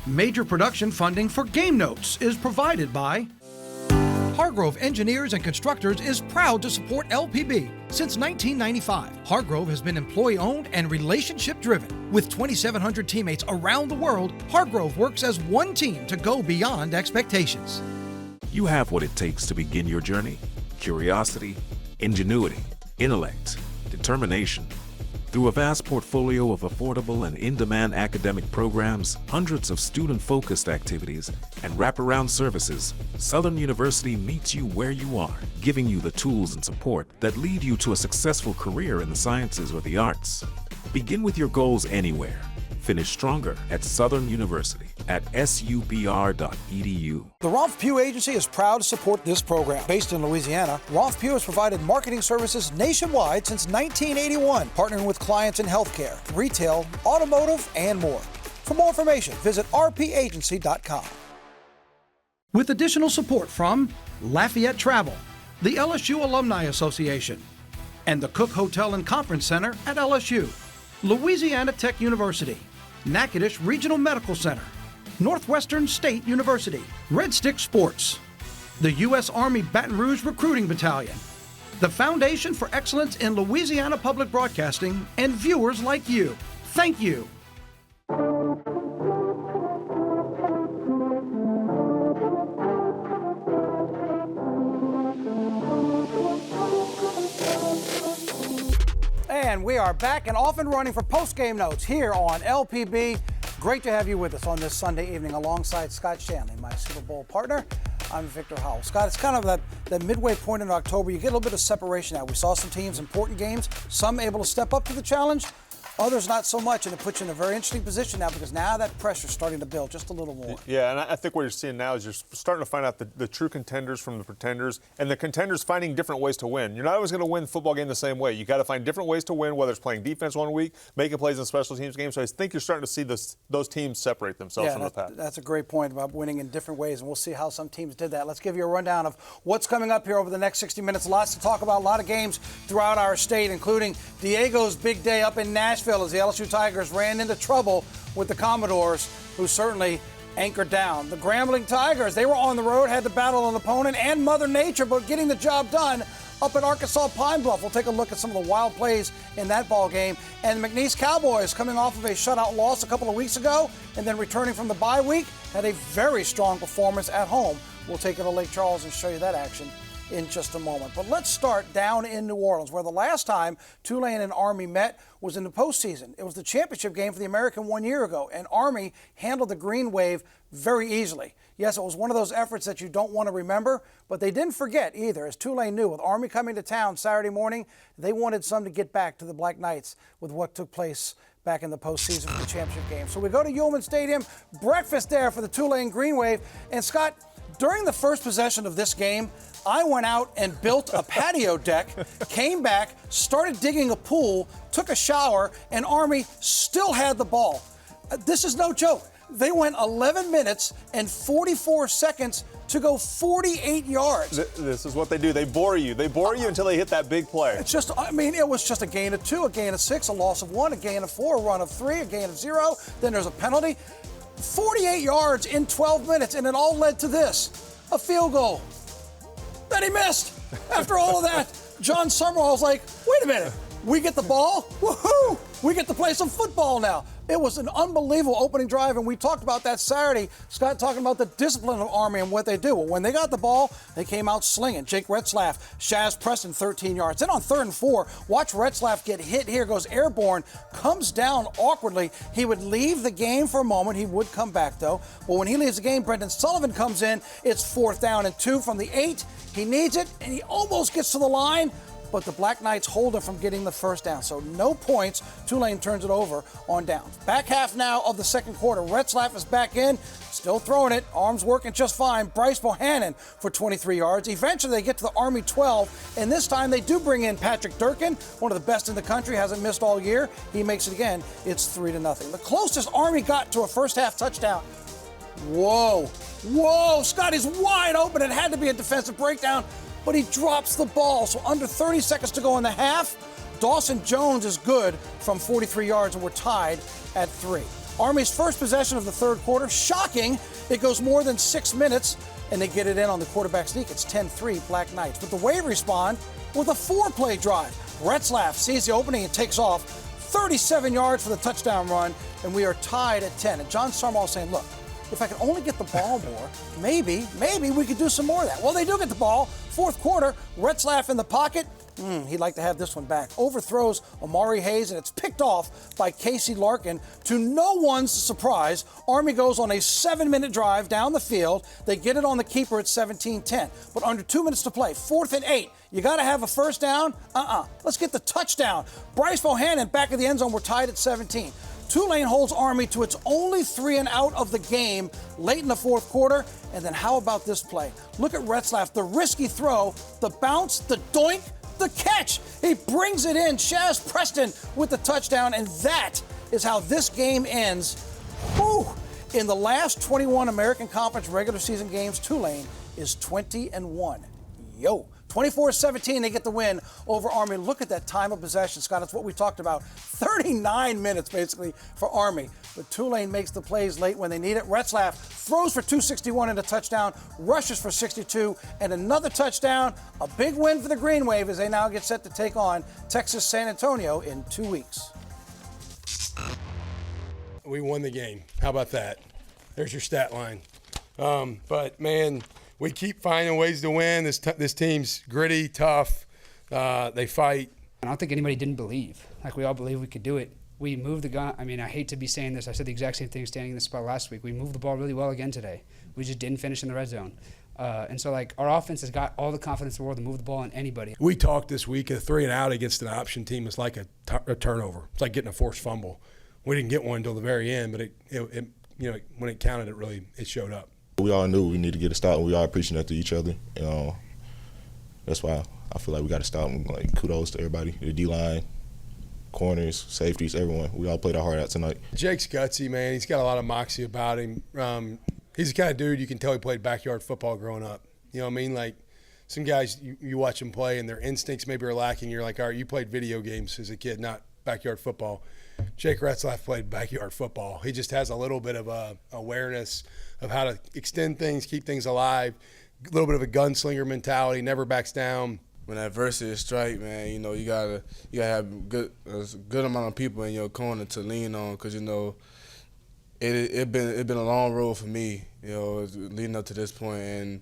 Major production funding for Game Notes is provided by Hargrove Engineers and Constructors is proud to support LPB. Since 1995, Hargrove has been employee-owned and relationship-driven. With 2,700 teammates around the world, Hargrove works as one team to go beyond expectations. You have what it takes to begin your journey: curiosity, ingenuity, intellect, determination. Through a vast portfolio of affordable and in-demand academic programs, hundreds of student-focused activities, and wraparound services, Southern University meets you where you are, giving you the tools and support that lead you to a successful career in the sciences or the arts. Begin with your goals anywhere. Finish stronger at Southern University at subr.edu. The Rolf Pugh Agency is proud to support this program. Based in Louisiana, Rolf Pugh has provided marketing services nationwide since 1981, partnering with clients in healthcare, retail, automotive, and more. For more information, visit rpagency.com. With additional support from Lafayette Travel, the LSU Alumni Association, and the Cook Hotel and Conference Center at LSU, Louisiana Tech University, Natchitoches Regional Medical Center, Northwestern State University, Red Stick Sports, the U.S. Army Baton Rouge Recruiting Battalion, the Foundation for Excellence in Louisiana Public Broadcasting, and viewers like you. Thank you. And we are back and off and running for post-game notes here on LPB. Great to have you with us on this Sunday evening alongside Scott Shanley, my Super Bowl partner. I'm Victor Howell. Scott, it's kind of that midway point in October. You get a little bit of separation now. We saw some teams, important games, some able to step up to the challenge, others not so much, and it puts you in a very interesting position now because now that pressure's starting to build just a little more. Yeah, and I think what you're seeing now is you're starting to find out the true contenders from the pretenders, and the contenders finding different ways to win. You're not always going to win the football game the same way. You got to find different ways to win, whether it's playing defense one week, making plays in special teams games. So I think you're starting to see those teams separate themselves from the pack. That's a great point about winning in different ways, and we'll see how some teams did that. Let's give you a rundown of what's coming up here over the next 60 minutes. Lots to talk about, a lot of games throughout our state, including Diego's big day up in Nashville as the LSU Tigers ran into trouble with the Commodores, who certainly anchored down. The Grambling Tigers, they were on the road, had to battle an opponent and Mother Nature, but getting the job done up at Arkansas Pine Bluff. We'll take a look at some of the wild plays in that ball game. And the McNeese Cowboys, coming off of a shutout loss a couple of weeks ago and then returning from the bye week, had a very strong performance at home. We'll take it to Lake Charles and show you that action in just a moment. But let's start down in New Orleans, where the last time Tulane and Army met was in the postseason. It was the championship game for the American 1 year ago, and Army handled the Green Wave very easily. Yes, it was one of those efforts that you don't want to remember, but they didn't forget either, as Tulane knew with Army coming to town Saturday morning, they wanted some to get back to the Black Knights with what took place back in the postseason for the championship game. So we go to Ullman Stadium, breakfast there for the Tulane Green Wave. And Scott, during the first possession of this game, I went out and built a patio deck, came back, started digging a pool, took a shower, and Army still had the ball. This is no joke. They went 11 minutes and 44 seconds to go 48 yards. This is what they do. They bore you. They bore you until they hit that big play. It's just, I mean, it was just a gain of 2, a gain of 6, a loss of 1, a gain of 4, a run of 3, a gain of 0. Then there's a penalty. 48 yards in 12 minutes, and it all led to this, a field goal that he missed. After all of that, John Summerall's like, wait a minute, we get the ball? Woohoo! We get to play some football now. It was an unbelievable opening drive, and we talked about that Saturday. Scott talking about the discipline of Army and what they do. Well, when they got the ball, they came out slinging. Jake Retzlaff, Shaz Preston, 13 yards. Then on 3rd and 4, watch Retzlaff get hit here, goes airborne, comes down awkwardly. He would leave the game for a moment. He would come back, though. But when he leaves the game, Brendan Sullivan comes in. It's 4th down and 2 from the 8. He needs it, and he almost gets to the line, but the Black Knights hold him from getting the first down. So no points. Tulane turns it over on downs. Back half now of the second quarter. Retzlaff is back in, still throwing it. Arms working just fine. Bryce Bohannon for 23 yards. Eventually they get to the Army 12, and this time they do bring in Patrick Durkin, one of the best in the country, hasn't missed all year. He makes it again. It's 3-0. The closest Army got to a first half touchdown. Whoa, Scotty's wide open. It had to be a defensive breakdown, but he drops the ball. So under 30 seconds to go in the half, Dawson Jones is good from 43 yards, and we're tied at 3. Army's first possession of the third quarter, shocking. It goes more than 6 minutes, and they get it in on the quarterback sneak. It's 10-3 Black Knights. But the Wave respond with a 4-play drive. Retzlaff sees the opening and takes off 37 yards for the touchdown run, and we are tied at 10. And John Summerall saying, look, if I could only get the ball more, maybe we could do some more of that. Well, they do get the ball. Fourth quarter, Retzlaff in the pocket. He'd like to have this one back. Overthrows Amari Hayes, and it's picked off by Casey Larkin. To no one's surprise, Army goes on a 7-minute drive down the field. They get it on the keeper at 17-10. But under 2 minutes to play, 4th and 8. You got to have a first down? Let's get the touchdown. Bryce Bohannon back in the end zone. We're tied at 17. Tulane holds Army to its only 3 and out of the game late in the fourth quarter. And then how about this play? Look at Retzlaff, the risky throw, the bounce, the doink, the catch. He brings it in. Shaz Preston with the touchdown, and that is how this game ends. Whew. In the last 21 American Conference regular season games, Tulane is 20-1. 24-17, they get the win over Army. Look at that time of possession, Scott. That's what we talked about. 39 minutes, basically, for Army. But Tulane makes the plays late when they need it. Retzlaff throws for 261 and a touchdown, rushes for 62 and another touchdown. A big win for the Green Wave as they now get set to take on Texas San Antonio in 2 weeks. We won the game. How about that? There's your stat line. But, man, we keep finding ways to win. This team's gritty, tough. They fight. I don't think anybody didn't believe. Like, we all believed we could do it. We moved the gun. I mean, I hate to be saying this. I said the exact same thing standing in this spot last week. We moved the ball really well again today. We just didn't finish in the red zone. And so, like, our offense has got all the confidence in the world to move the ball on anybody. We talked this week, a 3 and out against an option team is like a turnover. It's like getting a forced fumble. We didn't get one until the very end, but it when it counted, it showed up. We all knew we needed to get a stop, and we all preaching that to each other. That's why I feel like we got to stop. And, like, kudos to everybody, the D-line, corners, safeties, everyone. We all played our heart out tonight. Jake's gutsy, man. He's got a lot of moxie about him. He's the kind of dude you can tell he played backyard football growing up. You know what I mean? Like, some guys, you watch them play, and their instincts maybe are lacking. You're like, all right, you played video games as a kid, not backyard football. Jake Retzlaff played backyard football. He just has a little bit of awareness of how to extend things, keep things alive, a little bit of a gunslinger mentality, never backs down. When adversity strikes, man, you gotta have a good amount of people in your corner to lean on, because it been a long road for me, leading up to this point and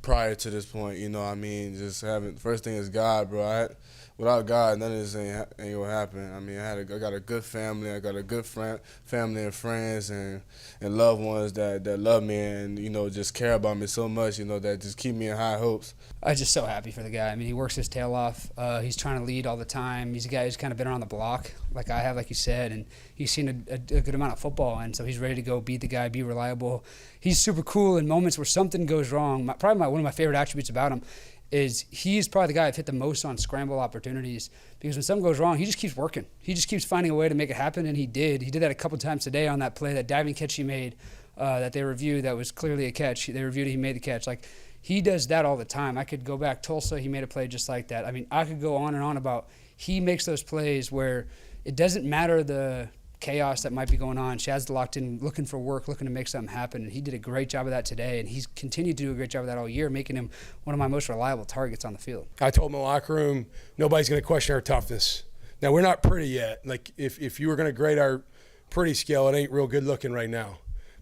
prior to this point. Just having, first thing is God, bro. Without God, none of this ain't gonna happen. I mean, I got a good family. I got a good family and friends and loved ones that love me and, just care about me so much, that just keep me in high hopes. I'm just so happy for the guy. I mean, he works his tail off. He's trying to lead all the time. He's a guy who's kind of been around the block, like I have, like you said, and he's seen a good amount of football, and so he's ready to go beat the guy, be reliable. He's super cool in moments where something goes wrong. One of my favorite attributes about him is he's probably the guy I've hit the most on scramble opportunities, because when something goes wrong, he just keeps working. He just keeps finding a way to make it happen, and he did. He did that a couple times today on that play, that diving catch he made that they reviewed that was clearly a catch. They reviewed it, he made the catch. Like, he does that all the time. I could go back, Tulsa, he made a play just like that. I mean, I could go on and on about he makes those plays where it doesn't matter the chaos that might be going on. Shad's locked in, looking for work, looking to make something happen, and he did a great job of that today, and he's continued to do a great job of that all year, making him one of my most reliable targets on the field. I told him in the locker room, nobody's going to question our toughness. Now, we're not pretty yet. Like, if you were going to grade our pretty scale, it ain't real good looking right now,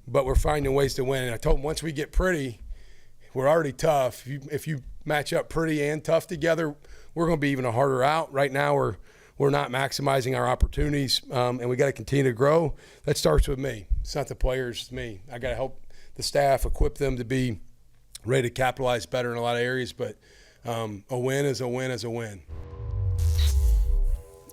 but we're finding ways to win. And I told him, once we get pretty, we're already tough. If you match up pretty and tough together, we're going to be even a harder out. Right now, we're not maximizing our opportunities, and we got to continue to grow. That starts with me. It's not the players, it's me. I got to help the staff, equip them to be ready to capitalize better in a lot of areas, but a win is a win is a win.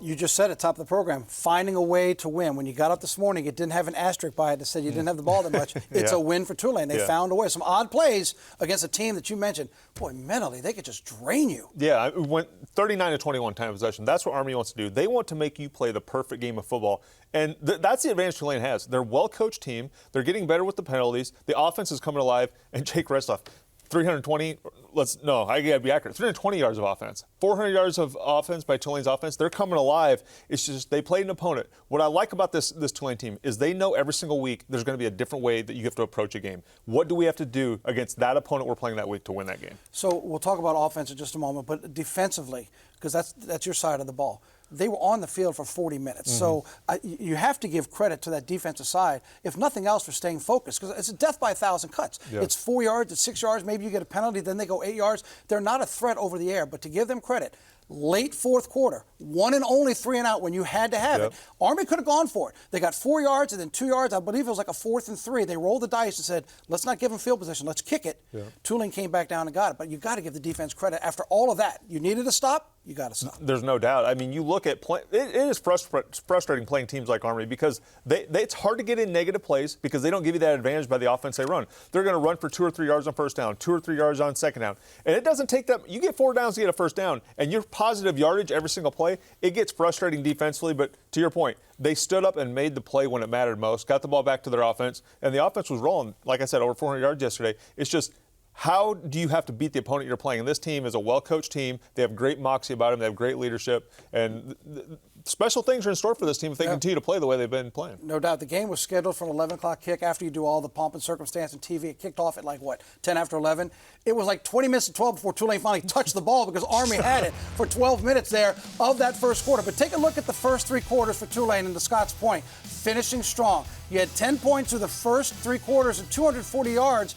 You just said at the top of the program, finding a way to win. When you got up this morning, it didn't have an asterisk by it that said you didn't have the ball that much. It's a win for Tulane. They found a way. Some odd plays against a team that you mentioned. Boy, mentally, they could just drain you. Yeah, it went 39-21 time of possession. That's what Army wants to do. They want to make you play the perfect game of football. And that's the advantage Tulane has. They're a well-coached team. They're getting better with the penalties. The offense is coming alive. And Jake Retzlaff, 320. I got to be accurate. 320 yards of offense. 400 yards of offense by Tulane's offense. They're coming alive. It's just they played an opponent. What I like about this Tulane team is they know every single week there's going to be a different way that you have to approach a game. What do we have to do against that opponent we're playing that week to win that game? So we'll talk about offense in just a moment, but defensively, because that's your side of the ball. They were on the field for 40 minutes. So you have to give credit to that defensive side, if nothing else, for staying focused, because it's a death by 1,000 cuts. Yeah. It's 4 yards, it's 6 yards, maybe you get a penalty, then they go 8 yards. They're not a threat over the air, but to give them credit, late fourth quarter, 1 and only 3 and out when you had to have it. Army could have gone for it. They got 4 yards and then 2 yards. I believe it was like a 4th and 3. They rolled the dice and said, let's not give them field position. Let's kick it. Tulane came back down and got it. But you got to give the defense credit. After all of that, you needed to stop. You got to stop. There's no doubt. I mean, you look at it is frustrating playing teams like Army because it's hard to get in negative plays because they don't give you that advantage by the offense they run. They're going to run for 2 or 3 yards on first down, 2 or 3 yards on second down. And it doesn't take that. You get 4 downs to get a first down, and you're positive yardage every single play. It gets frustrating defensively, but to your point, they stood up and made the play when it mattered most, got the ball back to their offense, and the offense was rolling, like I said, over 400 yards yesterday. It's just, how do you have to beat the opponent you're playing? And this team is a well-coached team. They have great moxie about them. They have great leadership. And special things are in store for this team if they continue to play the way they've been playing. No doubt. The game was scheduled for an 11 o'clock kick. After you do all the pomp and circumstance and TV, it kicked off at 10 after 11. It was like 20 minutes to 12 before Tulane finally touched the ball because Army had it for 12 minutes there of that first quarter. But take a look at the first 3 quarters for Tulane and to Scott's point, finishing strong. You had 10 points through the first 3 quarters and 240 yards.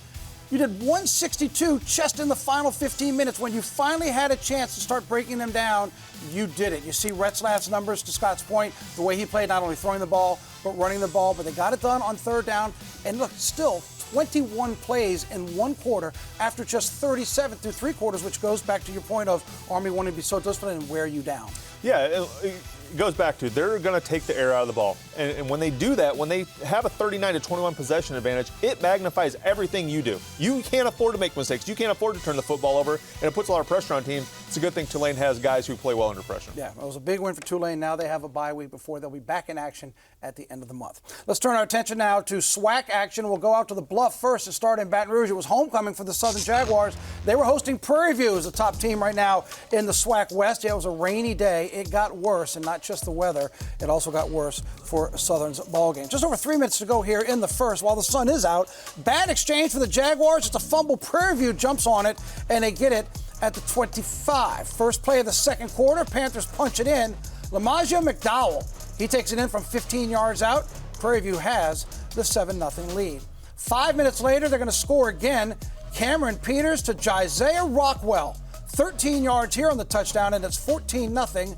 You did 162 just in the final 15 minutes. When you finally had a chance to start breaking them down, you did it. You see Retzlaff's numbers, to Scott's point, the way he played, not only throwing the ball, but running the ball. But they got it done on 3rd down. And look, still 21 plays in 1 quarter after just 37 through 3 quarters, which goes back to your point of Army wanting to be so disciplined and wear you down. Yeah, it goes back to they're going to take the air out of the ball. And when they do that, when they have a 39-21 possession advantage, it magnifies everything you do. You can't afford to make mistakes. You can't afford to turn the football over, and it puts a lot of pressure on teams. It's a good thing Tulane has guys who play well under pressure. Yeah, it was a big win for Tulane. Now they have a bye week before they'll be back in action at the end of the month. Let's turn our attention now to SWAC action. We'll go out to the Bluff first to start in Baton Rouge. It was homecoming for the Southern Jaguars. They were hosting Prairie View as the top team right now in the SWAC West. Yeah, it was a rainy day. It got worse, and not just the weather. It also got worse for Southern's ball game. Just over 3 minutes to go here in the first while the sun is out. Bad exchange for the Jaguars. It's a fumble. Prairie View jumps on it, and they get it at the 25. First play of the second quarter. Panthers punch it in. Lamajah McDowell, he takes it in from 15 yards out. Prairie View has the 7-0 lead. 5 minutes later, they're going to score again. Cameron Peters to Jisiah Rockwell. 13 yards here on the touchdown, and it's 14-0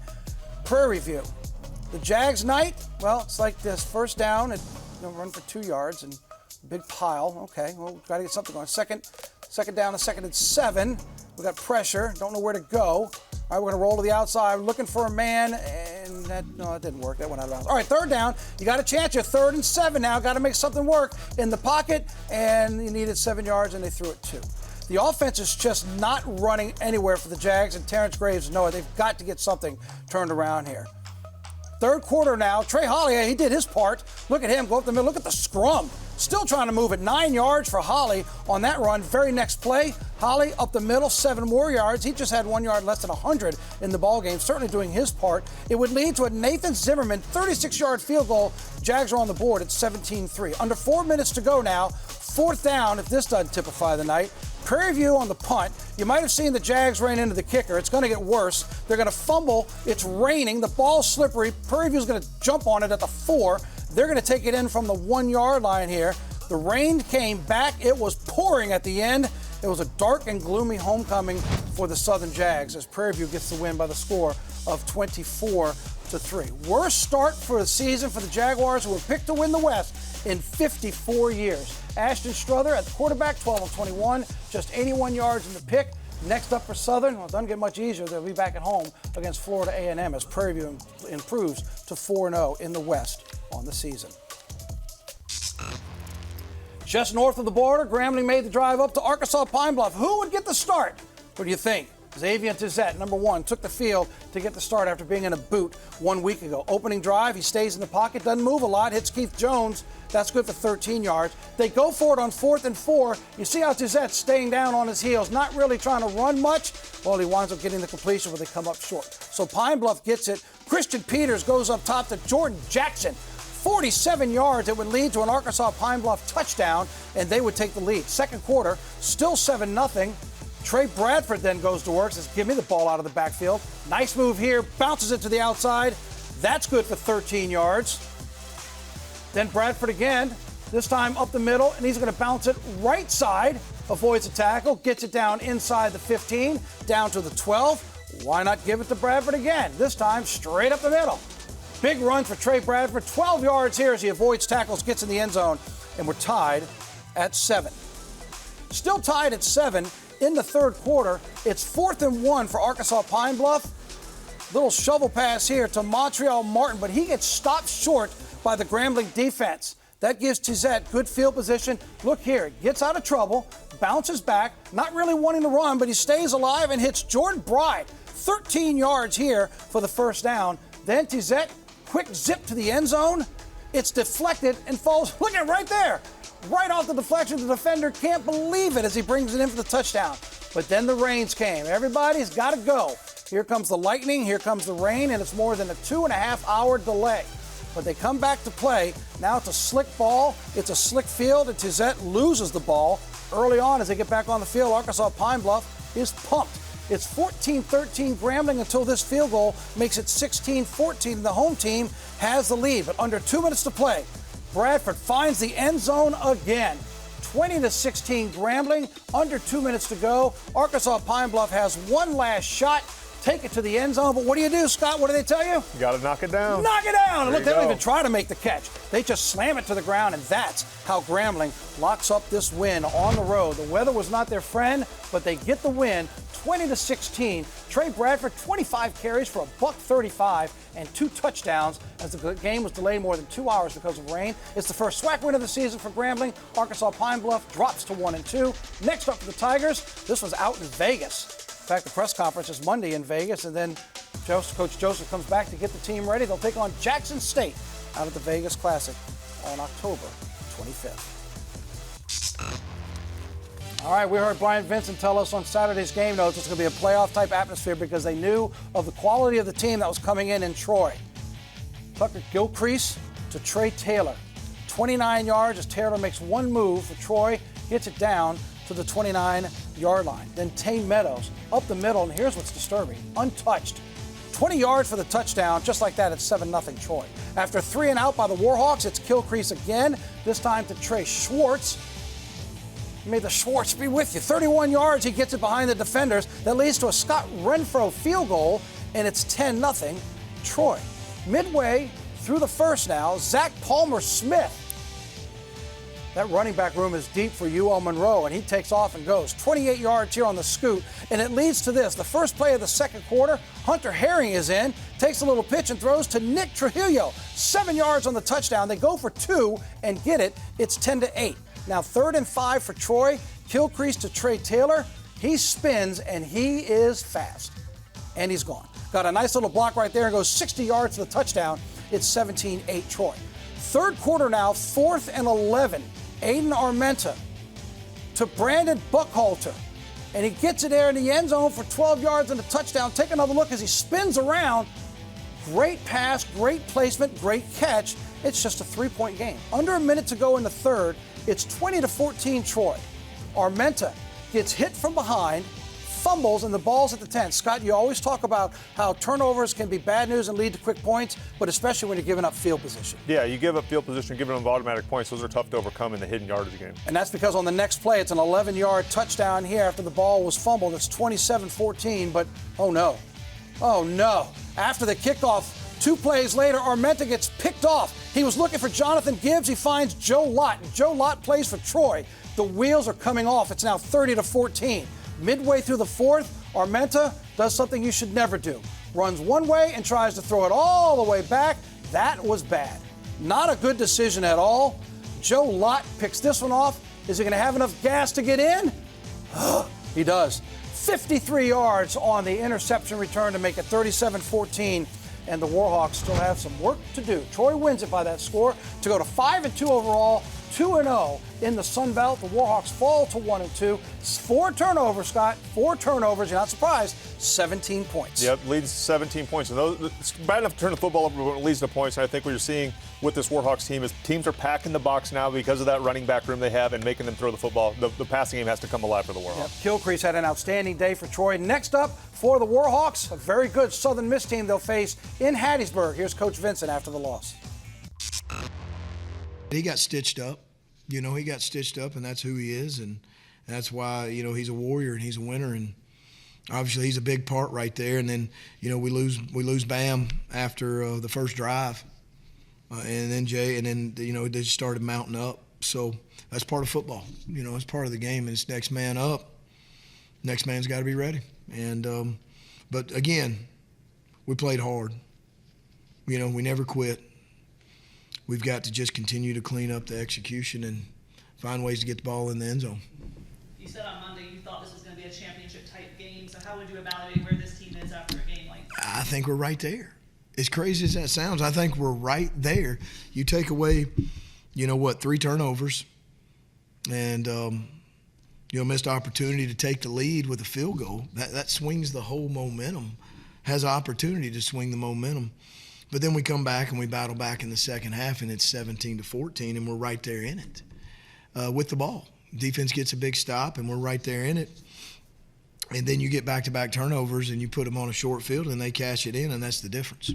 Prairie View. The Jags night, well, it's like this first down and run for 2 yards and big pile. Okay, well, we've got to get something going. Second down, a 2nd and 7. We got pressure, don't know where to go. All right, we're going to roll to the outside, looking for a man, and that didn't work. That went out of bounds. All right, 3rd down. You got a chance. You're 3rd and 7 now. Got to make something work in the pocket, and you needed 7 yards, and they threw it 2. The offense is just not running anywhere for the Jags, and Terrence Graves know it. They've got to get something turned around here. 3rd quarter now. Trey Holly, he did his part. Look at him go up the middle. Look at the scrum. Still trying to move it. 9 yards for Holly on that run. Very next play, Holly up the middle, 7 more yards. He just had 1 yard less than 100 in the ballgame, certainly doing his part. It would lead to a Nathan Zimmerman 36-yard field goal. Jags are on the board at 17-3. Under 4 minutes to go now. 4th down, if this doesn't typify the night. Prairie View on the punt. You might have seen the Jags rain into the kicker. It's going to get worse. They're going to fumble. It's raining. The ball's slippery. Prairie View's going to jump on it at the 4. They're going to take it in from the 1 yard line here. The rain came back. It was pouring at the end. It was a dark and gloomy homecoming for the Southern Jags as Prairie View gets the win by the score of 24-3. Worst start for the season for the Jaguars, who were picked to win the West in 54 years. Ashton Strother at the quarterback, 12 of 21, just 81 yards in the pick. Next up for Southern, well, it doesn't get much easier. They'll be back at home against Florida A&M as Prairie View improves to 4-0 in the West on the season. Just north of the border, Grambling made the drive up to Arkansas Pine Bluff. Who would get the start? What do you think? Xavier Tizette, number 1, took the field to get the start after being in a boot 1 week ago. Opening drive, he stays in the pocket, doesn't move a lot, hits Keith Jones. That's good for 13 yards. They go for it on 4th and 4. You see how Tizette's staying down on his heels, not really trying to run much. Well, he winds up getting the completion where they come up short. So Pine Bluff gets it. Christian Peters goes up top to Jordan Jackson. 47 yards. It would lead to an Arkansas Pine Bluff touchdown, and they would take the lead. Second quarter, still 7-0. Trey Bradford then goes to work, says, give me the ball out of the backfield. Nice move here, bounces it to the outside. That's good for 13 yards. Then Bradford again, this time up the middle, and he's going to bounce it right side. Avoids a tackle, gets it down inside the 15, down to the 12. Why not give it to Bradford again? This time straight up the middle. Big run for Trey Bradford, 12 yards here as he avoids tackles, gets in the end zone, and we're tied at 7. Still tied at 7 in the third quarter. It's 4th and 1 for Arkansas Pine Bluff. Little shovel pass here to Montreal Martin, but he gets stopped short by the Grambling defense. That gives Tizette good field position. Look here, gets out of trouble, bounces back, not really wanting to run, but he stays alive and hits Jordan Bride. 13 yards here for the first down. Then Tizette, quick zip to the end zone. It's deflected and falls, look at it right there. Right off the deflection, the defender can't believe it as he brings it in for the touchdown. But then the rains came. Everybody's got to go. Here comes the lightning, here comes the rain, and it's more than a 2.5-hour delay. But they come back to play. Now it's a slick ball. It's a slick field, and Tizette loses the ball. Early on, as they get back on the field, Arkansas Pine Bluff is pumped. It's 14-13 Grambling until this field goal makes it 16-14. The home team has the lead, but under 2 minutes to play, Bradford finds the end zone again. 20-16 Grambling, under 2 minutes to go. Arkansas Pine Bluff has one last shot. Take it to the end zone, but what do you do, Scott? What do they tell you? You got to knock it down. Knock it down! And look, they don't go. even try to make the catch. They just slam it to the ground, and that's how Grambling locks up this win on the road. The weather was not their friend, but they get the win, 20-16. Trey Bradford, 25 carries for $135 and 2 touchdowns as the game was delayed more than 2 hours because of rain. It's the first SWAC win of the season for Grambling. Arkansas Pine Bluff drops to 1-2. Next up for the Tigers, this was out in Vegas. In fact, the press conference is Monday in Vegas, and then Coach Joseph comes back to get the team ready. They'll take on Jackson State out at the Vegas Classic on October 25th. All right, we heard Brian Vincent tell us on Saturday's game notes it's going to be a playoff-type atmosphere because they knew of the quality of the team that was coming in Troy. Tucker Gilcrease to Trey Taylor. 29 yards as Taylor makes one move for Troy, gets it down to the 29-yard line. Then Tane Meadows up the middle, and here's what's disturbing. Untouched. 20 yards for the touchdown. Just like that, it's 7-0 Troy. After 3 and out by the Warhawks, it's Gilcrease again, this time to Trey Schwartz. May the Schwartz be with you. 31 yards, he gets it behind the defenders. That leads to a Scott Renfro field goal, and it's 10-0 Troy. Midway through the first now, Zach Palmer-Smith. That running back room is deep for UL Monroe, and he takes off and goes. 28 yards here on the scoot, and it leads to this. The first play of the second quarter, Hunter Herring is in, takes a little pitch and throws to Nick Trujillo. 7 yards on the touchdown. They go for 2 and get it. It's 10-8. Now 3rd and 5 for Troy. Gilcrease to Trey Taylor. He spins, and he is fast. And he's gone. Got a nice little block right there and goes 60 yards to the touchdown. It's 17-8 Troy. Third quarter now, 4th and 11. Aiden Armenta to Brandon Buckhalter. And he gets it there in the end zone for 12 yards and a touchdown. Take another look as he spins around. Great pass, great placement, great catch. It's just a 3-point game. Under a minute to go in the third. It's 20-14 Troy. Armenta gets hit from behind, fumbles, and the ball's at the 10. Scott, you always talk about how turnovers can be bad news and lead to quick points, but especially when you're giving up field position. Yeah, you give up field position, giving them automatic points. Those are tough to overcome in the hidden yardage game. And that's because on the next play, it's an 11-yard touchdown here after the ball was fumbled. It's 27-14, but oh no. Oh no. After the kickoff, 2 plays later, Armenta gets picked off. He was looking for Jonathan Gibbs. He finds Joe Lott. Joe Lott plays for Troy. The wheels are coming off. It's now 30-14. Midway through the fourth, Armenta does something you should never do. Runs one way and tries to throw it all the way back. That was bad. Not a good decision at all. Joe Lott picks this one off. Is he going to have enough gas to get in? He does. 53 yards on the interception return to make it 37-14. And the Warhawks still have some work to do. Troy wins it by that score to go to 5-2 overall, 2-0 in the Sun Belt. The Warhawks fall to 1-2. 4 turnovers, Scott. 4 turnovers. You're not surprised. 17 points. Yep, leads 17 points. And it's bad enough to turn the football over when it leads to points. And I think what you're seeing with this Warhawks team is teams are packing the box now because of that running back room they have and making them throw the football. The passing game has to come alive for the Warhawks. Yep. Gilcrease had an outstanding day for Troy. Next up for the Warhawks, a very good Southern Miss team they'll face in Hattiesburg. Here's Coach Vincent after the loss. He got stitched up. He got stitched up, and that's who he is, and that's why, he's a warrior and he's a winner, and obviously he's a big part right there. And then, we lose Bam after the first drive, and then Jay, and then they just started mounting up. So that's part of football. It's part of the game, and it's next man up. Next man's got to be ready. And but again, we played hard. We never quit. We've got to just continue to clean up the execution and find ways to get the ball in the end zone. You said on Monday you thought this was going to be a championship-type game, so how would you evaluate where this team is after a game like that? I think we're right there. As crazy as that sounds, I think we're right there. You take away, 3 turnovers and, missed opportunity to take the lead with a field goal. That swings the whole momentum, has opportunity to swing the momentum. But then we come back and we battle back in the second half, and it's 17-14, and we're right there in it with the ball. Defense gets a big stop, and we're right there in it. And then you get back-to-back turnovers, and you put them on a short field, and they cash it in, and that's the difference.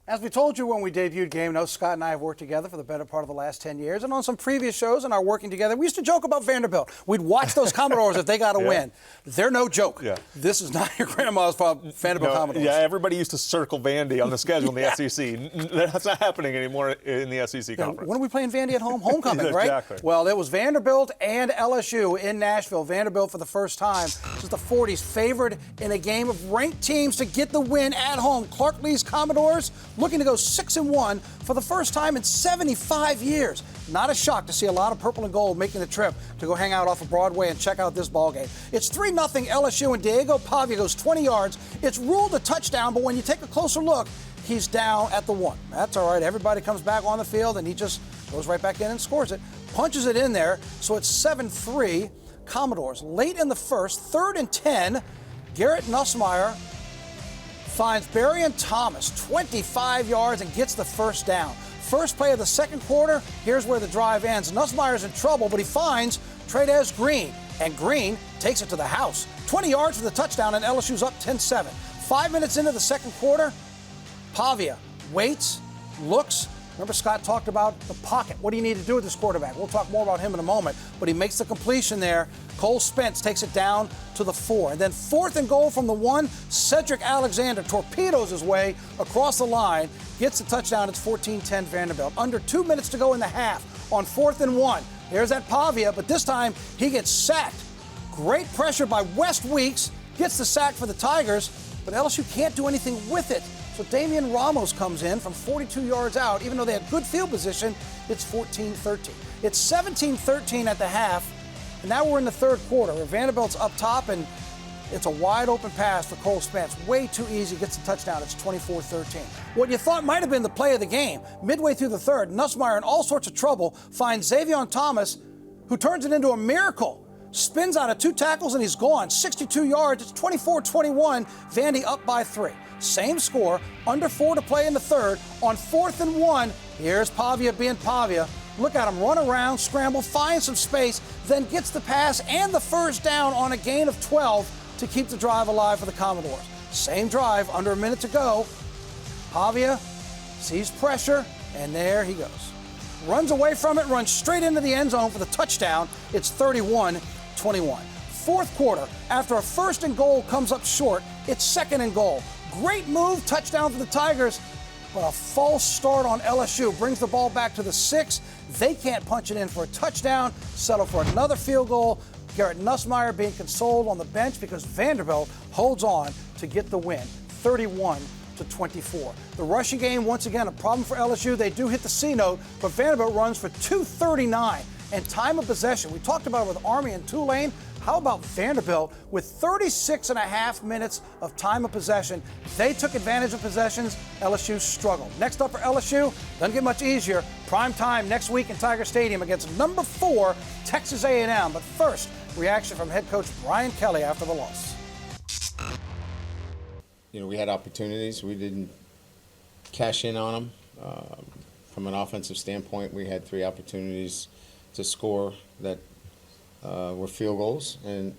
As we told you when we debuted Game Notes, Scott and I have worked together for the better part of the last 10 years. And on some previous shows and our working together, we used to joke about Vanderbilt. We'd watch those Commodores if they got to win. They're no joke. Yeah. This is not your grandma's Vanderbilt Commodores. Yeah, everybody used to circle Vandy on the schedule in the SEC. That's not happening anymore in the SEC conference. When are we playing Vandy at home? Homecoming, right? Exactly. Well, it was Vanderbilt and LSU in Nashville. Vanderbilt for the first time since the 40s favored in a game of ranked teams to get the win at home. Clark Lee's Commodores looking to go 6-1 for the first time in 75 years. Not a shock to see a lot of purple and gold making the trip to go hang out off of Broadway and check out this ballgame. It's 3-0 LSU, and Diego Pavia goes 20 yards. It's ruled a touchdown, but when you take a closer look, he's down at the 1. That's all right. Everybody comes back on the field, and he just goes right back in and scores it. Punches it in there, so it's 7-3 Commodores. Late in the first, 3rd and 10, Garrett Nussmeier finds Berrien Thomas, 25 yards, and gets the first down. First play of the second quarter, here's where the drive ends. Nussmeier's in trouble, but he finds Tradez Green, and Green takes it to the house. 20 yards for the touchdown, and LSU's up 10-7. 5 minutes into the second quarter, Pavia waits, looks. Remember, Scott talked about the pocket. What do you need to do with this quarterback? We'll talk more about him in a moment, but he makes the completion there. Cole Spence takes it down to the 4. And then 4th and goal from the 1, Cedric Alexander torpedoes his way across the line, gets the touchdown. It's 14-10 Vanderbilt. Under 2 minutes to go in the half on 4th and 1. There's that Pavia, but this time he gets sacked. Great pressure by West Weeks, gets the sack for the Tigers, but LSU can't do anything with it. So Damian Ramos comes in from 42 yards out. Even though they had good field position, it's 14-13. It's 17-13 at the half, and now we're in the third quarter where Vanderbilt's up top, and it's a wide open pass for Cole Spence. Way too easy, gets the touchdown. It's 24-13. What you thought might have been the play of the game, midway through the third, Nussmeier in all sorts of trouble finds Xavion Thomas, who turns it into a miracle. Spins out of 2 tackles, and he's gone. 62 yards. It's 24-21. Vandy up by 3. Same score, under 4 to play in the third. On 4th and 1, here's Pavia being Pavia. Look at him run around, scramble, find some space, then gets the pass and the first down on a gain of 12 to keep the drive alive for the Commodores. Same drive, under a minute to go. Pavia sees pressure, and there he goes. Runs away from it, runs straight into the end zone for the touchdown. It's 31-21. 4th quarter, after a 1st and goal comes up short, it's 2nd and goal. Great move, touchdown for the Tigers, but a false start on LSU brings the ball back to the 6. They can't punch it in for a touchdown, settle for another field goal. Garrett Nussmeier being consoled on the bench because Vanderbilt holds on to get the win, 31-24. The rushing game, once again, a problem for LSU. They do hit the C note, but Vanderbilt runs for 239 and time of possession. We talked about it with Army and Tulane. How about Vanderbilt with 36.5 minutes of time of possession? They took advantage of possessions. LSU struggled. Next up for LSU, doesn't get much easier. Prime time next week in Tiger Stadium against number 4 Texas A&M. But first, reaction from head coach Brian Kelly after the loss. You know, we had opportunities. We didn't cash in on them. From an offensive standpoint, we had 3 opportunities to score that were field goals. And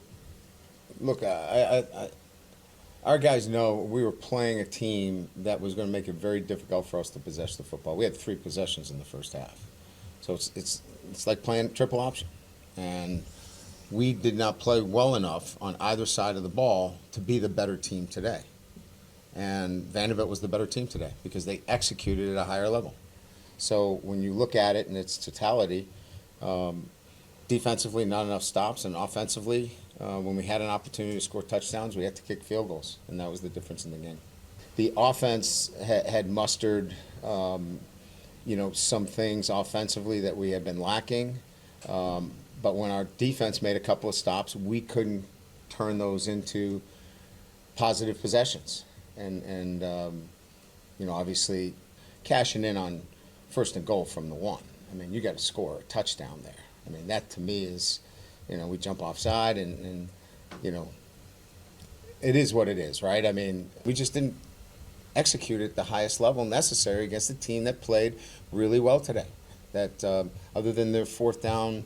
look, our guys know we were playing a team that was going to make it very difficult for us to possess the football. We had 3 possessions in the first half. So it's like playing triple option. And we did not play well enough on either side of the ball to be the better team today. And Vanderbilt was the better team today because they executed at a higher level. So when you look at it in its totality, defensively, not enough stops, and offensively, when we had an opportunity to score touchdowns, we had to kick field goals, and that was the difference in the game. The offense had mustered, some things offensively that we had been lacking, but when our defense made a couple of stops, we couldn't turn those into positive possessions. And obviously, cashing in on 1st and goal from the 1. I mean, you got to score a touchdown there. I mean, that to me is, we jump offside and it is what it is, right? I mean, we just didn't execute at the highest level necessary against a team that played really well today. That other than their 4th down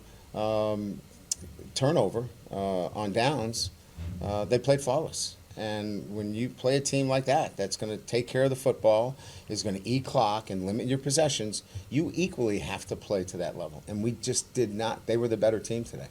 turnover on downs, they played flawless. And when you play a team like that, that's going to take care of the football, is going to eat clock and limit your possessions, you equally have to play to that level. And we just did not. They were the better team today.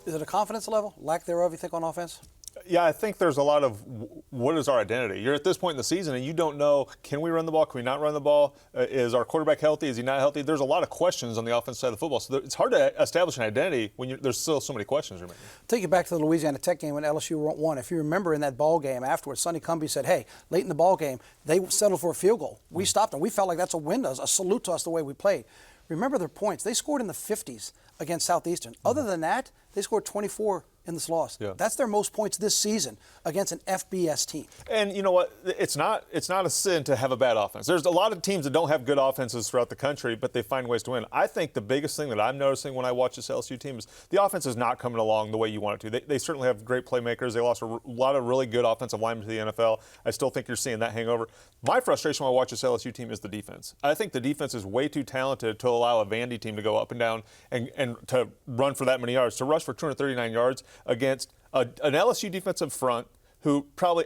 Is it a confidence level, lack thereof, you think, on offense? Yeah, I think there's a lot of what is our identity? You're at this point in the season and you don't know, can we run the ball? Can we not run the ball? Is our quarterback healthy? Is he not healthy? There's a lot of questions on the offensive side of the football. So it's hard to establish an identity when there's still so many questions remaining. Take you back to the Louisiana Tech game when LSU won. If you remember in that ball game afterwards, Sonny Cumbie said, hey, late in the ball game, they settled for a field goal. We stopped them. We felt like that's a win, a salute to us the way we played. Remember their points. They scored in the 50s against Southeastern. Other than that, they scored 24 in this loss. Yeah. That's their most points this season against an FBS team. And you know what? It's not a sin to have a bad offense. There's a lot of teams that don't have good offenses throughout the country, but they find ways to win. I think the biggest thing that I'm noticing when I watch this LSU team is the offense is not coming along the way you want it to. They certainly have great playmakers. They lost a lot of really good offensive linemen to the NFL. I still think you're seeing that hangover. My frustration when I watch this LSU team is the defense. I think the defense is way too talented to allow a Vandy team to go up and down and to run for that many yards, to rush for 239 yards against an LSU defensive front who probably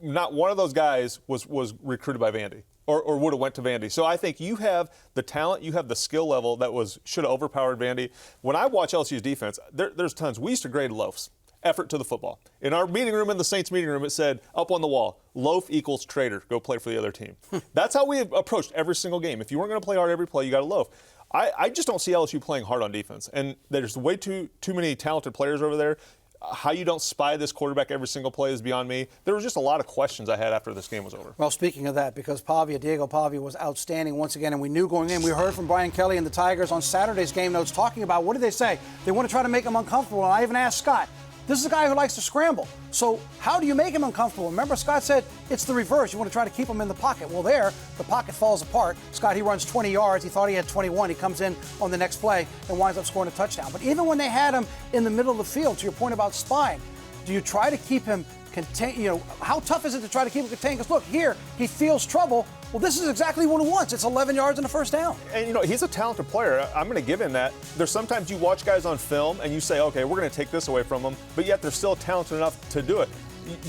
not one of those guys was recruited by Vandy or would have went to Vandy. So I think you have the talent, you have the skill level that should have overpowered Vandy. When I watch LSU's defense, there's tons. We used to grade loafs, effort to the football. In our meeting room, in the Saints meeting room, it said up on the wall, loaf equals traitor, go play for the other team. That's how we approached every single game. If you weren't going to play hard every play, you got a loaf. I just don't see LSU playing hard on defense. And there's way too many talented players over there. How you don't spy this quarterback every single play is beyond me. There was just a lot of questions I had after this game was over. Well, speaking of that, because Diego Pavia was outstanding once again, and we knew going in, we heard from Brian Kelly and the Tigers on Saturday's game notes talking about, what did they say? They want to try to make him uncomfortable, and I even asked Scott, this is a guy who likes to scramble. So how do you make him uncomfortable? Remember, Scott said it's the reverse. You want to try to keep him in the pocket. Well, there, the pocket falls apart. Scott, he runs 20 yards. He thought he had 21. He comes in on the next play and winds up scoring a touchdown. But even when they had him in the middle of the field, to your point about spying, do you try to keep him contained? How tough is it to try to keep him contained? Because look, here, he feels trouble. Well, this is exactly what he wants. It's 11 yards and a first down. And, he's a talented player. I'm going to give him that. There's sometimes you watch guys on film and you say, okay, we're going to take this away from them, but yet they're still talented enough to do it.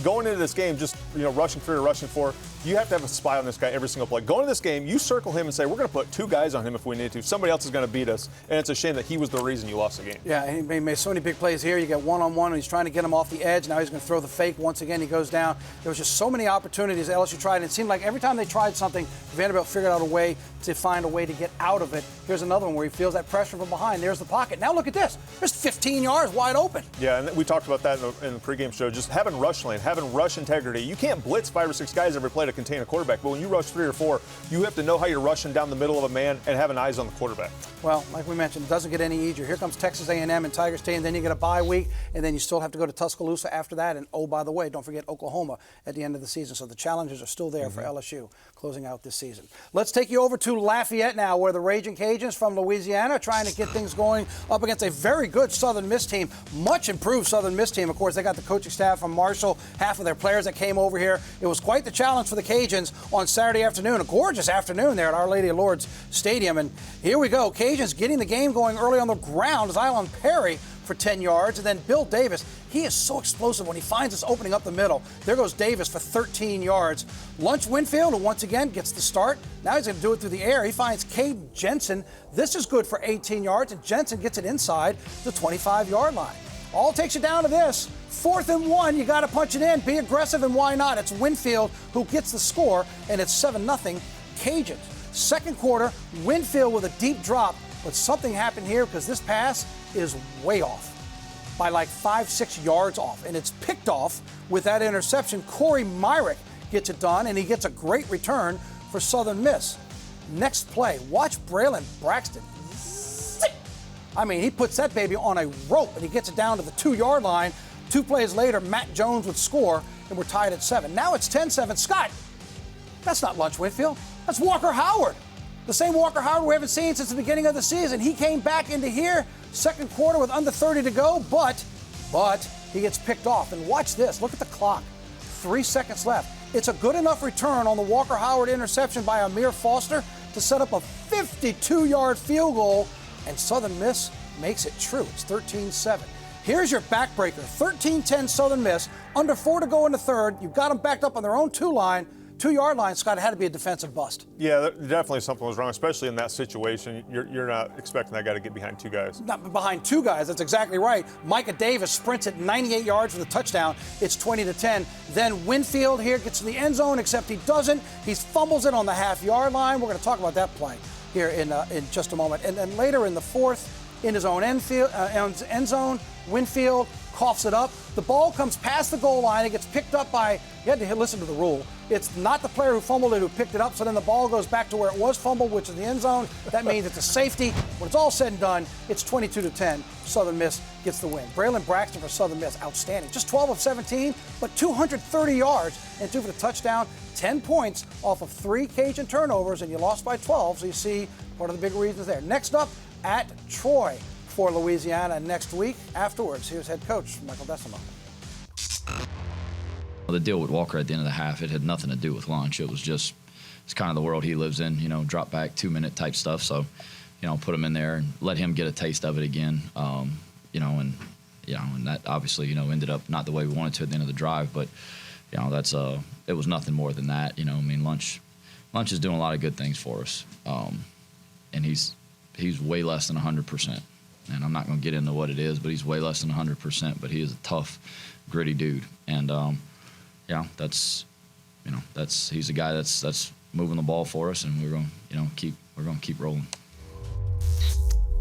Going into this game, just, rushing 3 or rushing 4, you have to have a spy on this guy every single play. Going into this game, you circle him and say, we're going to put 2 guys on him if we need to. Somebody else is going to beat us. And it's a shame that he was the reason you lost the game. Yeah, and he made so many big plays here. You get one-on-one, and he's trying to get him off the edge. Now he's going to throw the fake. Once again, he goes down. There was just so many opportunities LSU tried, and it seemed like every time they tried something, Vanderbilt figured out a way to find a way to get out of it. Here's another one where he feels that pressure from behind. There's the pocket. Now look at this. There's 15 yards wide open. Yeah, and we talked about that in the pregame show. Just having rush lane, having rush integrity. You can't blitz 5 or 6 guys every play to contain a quarterback, but when you rush 3 or 4, you have to know how you're rushing down the middle of a man and having eyes on the quarterback. Well, like we mentioned, it doesn't get any easier. Here comes Texas A&M and Tiger State, and then you get a bye week, and then you still have to go to Tuscaloosa after that. And oh, by the way, don't forget Oklahoma at the end of the season. So the challenges are still there for LSU closing out this season. Let's take you over to Lafayette now, where the Raging Cajuns from Louisiana are trying to get things going up against a very good Southern Miss team, much improved Southern Miss team. Of course, they got the coaching staff from Marshall, half of their players that came over here. It was quite the challenge for the Cajuns on Saturday afternoon, a gorgeous afternoon there at Our Lady of Lourdes Stadium. And here we go, Cajuns getting the game going early on the ground as Island Perry for 10 yards, and then Bill Davis, he is so explosive when he finds us opening up the middle. There goes Davis for 13 yards. Lunch Winfield, who once again gets the start. Now he's going to do it through the air. He finds Caden Jensen. This is good for 18 yards, and Jensen gets it inside the 25-yard line. All takes you down to this. 4th and 1, you got to punch it in. Be aggressive, and why not? It's Winfield who gets the score, and it's 7-0 Cajuns. Second quarter, Winfield with a deep drop, but something happened here because this pass is way off by like 5-6 yards off, and it's picked off with that interception. Corey Myrick gets it done, and he gets a great return for Southern Miss. Next play, watch Braylon Braxton. I mean, he puts that baby on a rope, and he gets it down to the 2-yard line. 2 plays later, Matt Jones would score, and we're tied at 7. Now it's 10-7. Scott, that's not Lunch Winfield. That's Walker Howard. The same Walker Howard we haven't seen since the beginning of the season. He came back into here, second quarter with under 30 to go, but he gets picked off. And watch this. Look at the clock. 3 seconds left. It's a good enough return on the Walker Howard interception by Amir Foster to set up a 52-yard field goal, and Southern Miss makes it true. It's 13-7. Here's your backbreaker. 13-10 Southern Miss. Under 4 to go in the third. You've got them backed up on their own 2-yard line, Scott. It had to be a defensive bust. Yeah, definitely something was wrong, especially in that situation. You're not expecting that guy to get behind 2 guys. Not behind 2 guys, that's exactly right. Micah Davis sprints at 98 yards for the touchdown. It's 20-10. Then Winfield here gets to the end zone, except he doesn't. He fumbles it on the half-yard line. We're going to talk about that play here in just a moment. And then later in the fourth, in his own end zone, Winfield coughs it up. The ball comes past the goal line. It gets picked up by, you had to listen to the rule. It's not the player who fumbled it who picked it up, so then the ball goes back to where it was fumbled, which is the end zone. That means it's a safety. When it's all said and done, it's 22-10. Southern Miss gets the win. Braylon Braxton for Southern Miss, outstanding. Just 12 of 17, but 230 yards and 2 for the touchdown. 10 points off of 3 Cajun turnovers, and you lost by 12, so you see one of the big reasons there. Next up, at Troy for Louisiana next week. Afterwards, here's head coach Michael Decimo. The deal with Walker at the end of the half, it had nothing to do with lunch. It was just, it's kind of the world he lives in, drop back 2-minute type stuff. So, put him in there and let him get a taste of it again. And that obviously, ended up not the way we wanted to at the end of the drive, but, that's, it was nothing more than that. Lunch is doing a lot of good things for us. And he's way less than 100%. And I'm not going to get into what it is, but he's way less than 100%. But he is a tough, gritty dude. And, he's a guy that's moving the ball for us, and we're going to keep rolling.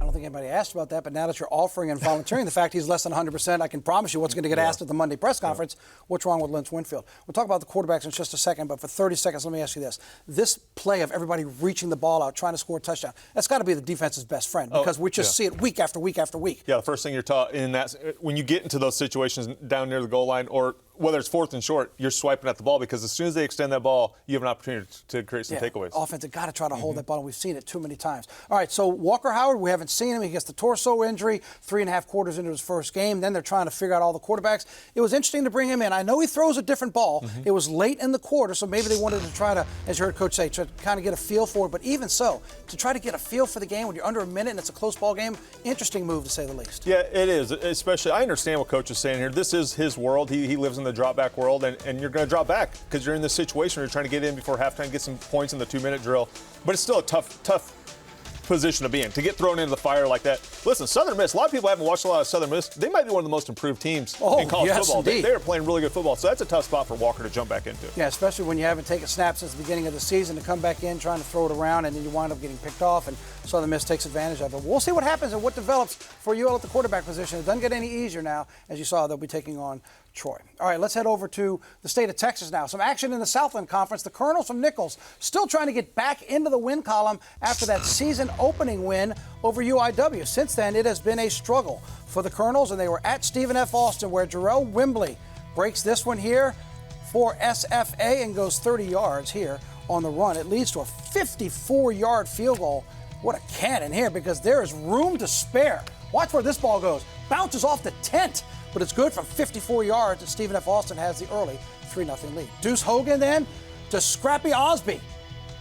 I don't think anybody asked about that, but now that you're offering and volunteering the fact he's less than 100%, I can promise you what's going to get asked at the Monday press conference. What's wrong with Lynch Winfield? We'll talk about the quarterbacks in just a second, but for 30 seconds, let me ask you this. This play of everybody reaching the ball out, trying to score a touchdown, that's got to be the defense's best friend because we just see it week after week after week. Yeah, the first thing you're taught in that, when you get into those situations down near the goal line, or whether it's 4th and short, you're swiping at the ball because as soon as they extend that ball, you have an opportunity to create some takeaways. Offense, got to try to hold that ball, and we've seen it too many times. All right, so Walker Howard, we haven't seen him. He gets the torso injury 3.5 quarters into his first game. Then they're trying to figure out all the quarterbacks. It was interesting to bring him in. I know he throws a different ball. It was late in the quarter, so maybe they wanted to try to, as you heard Coach say, try to kind of get a feel for it. But even so, to try to get a feel for the game when you're under a minute and it's a close ball game, interesting move to say the least. Yeah, it is. Especially, I understand what Coach is saying here. This is his world. He lives in the drop back world. And you're going to drop back because you're in this situation where you're trying to get in before halftime, get some points in the 2-minute drill. But it's still a tough position to be in, to get thrown into the fire like that. Listen, Southern Miss, a lot of people haven't watched a lot of Southern Miss. They might be one of the most improved teams in college football. They are playing really good football, so that's a tough spot for Walker to jump back into. Yeah, especially when you haven't taken snaps since the beginning of the season to come back in, trying to throw it around, and then you wind up getting picked off, and Southern Miss takes advantage of it. We'll see what happens and what develops for UL at the quarterback position. It doesn't get any easier now. As you saw, they'll be taking on Troy. All right, let's head over to the state of Texas now. Some action in the Southland Conference. The Colonels from Nicholls still trying to get back into the win column after that season opening win over UIW. Since then, it has been a struggle for the Colonels, and they were at Stephen F. Austin, where Jarrell Wimbley breaks this one here for SFA and goes 30 yards here on the run. It leads to a 54-yard field goal. What a cannon here, because there is room to spare. Watch where this ball goes. Bounces off the tent, but it's good from 54 yards, and Stephen F. Austin has the early 3-0 lead. Deuce Hogan then to Scrappy Osby.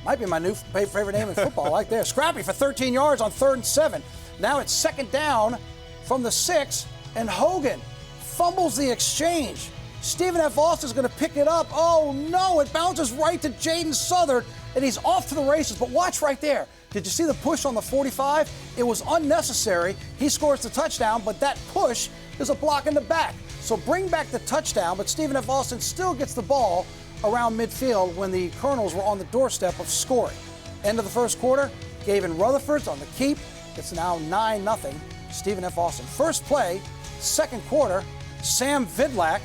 Might be my new favorite name in football, right there. Scrappy for 13 yards on 3rd and 7. Now it's 2nd down from the 6, and Hogan fumbles the exchange. Stephen F. Austin's going to pick it up. Oh, no, it bounces right to Jaden Southern, and he's off to the races. But watch right there. Did you see the push on the 45? It was unnecessary. He scores the touchdown, but that push is a block in the back. So bring back the touchdown, but Stephen F. Austin still gets the ball around midfield when the Colonels were on the doorstep of scoring. End of the first quarter, Gavin Rutherford's on the keep. It's now 9-0, Stephen F. Austin. First play, second quarter, Sam Vidlak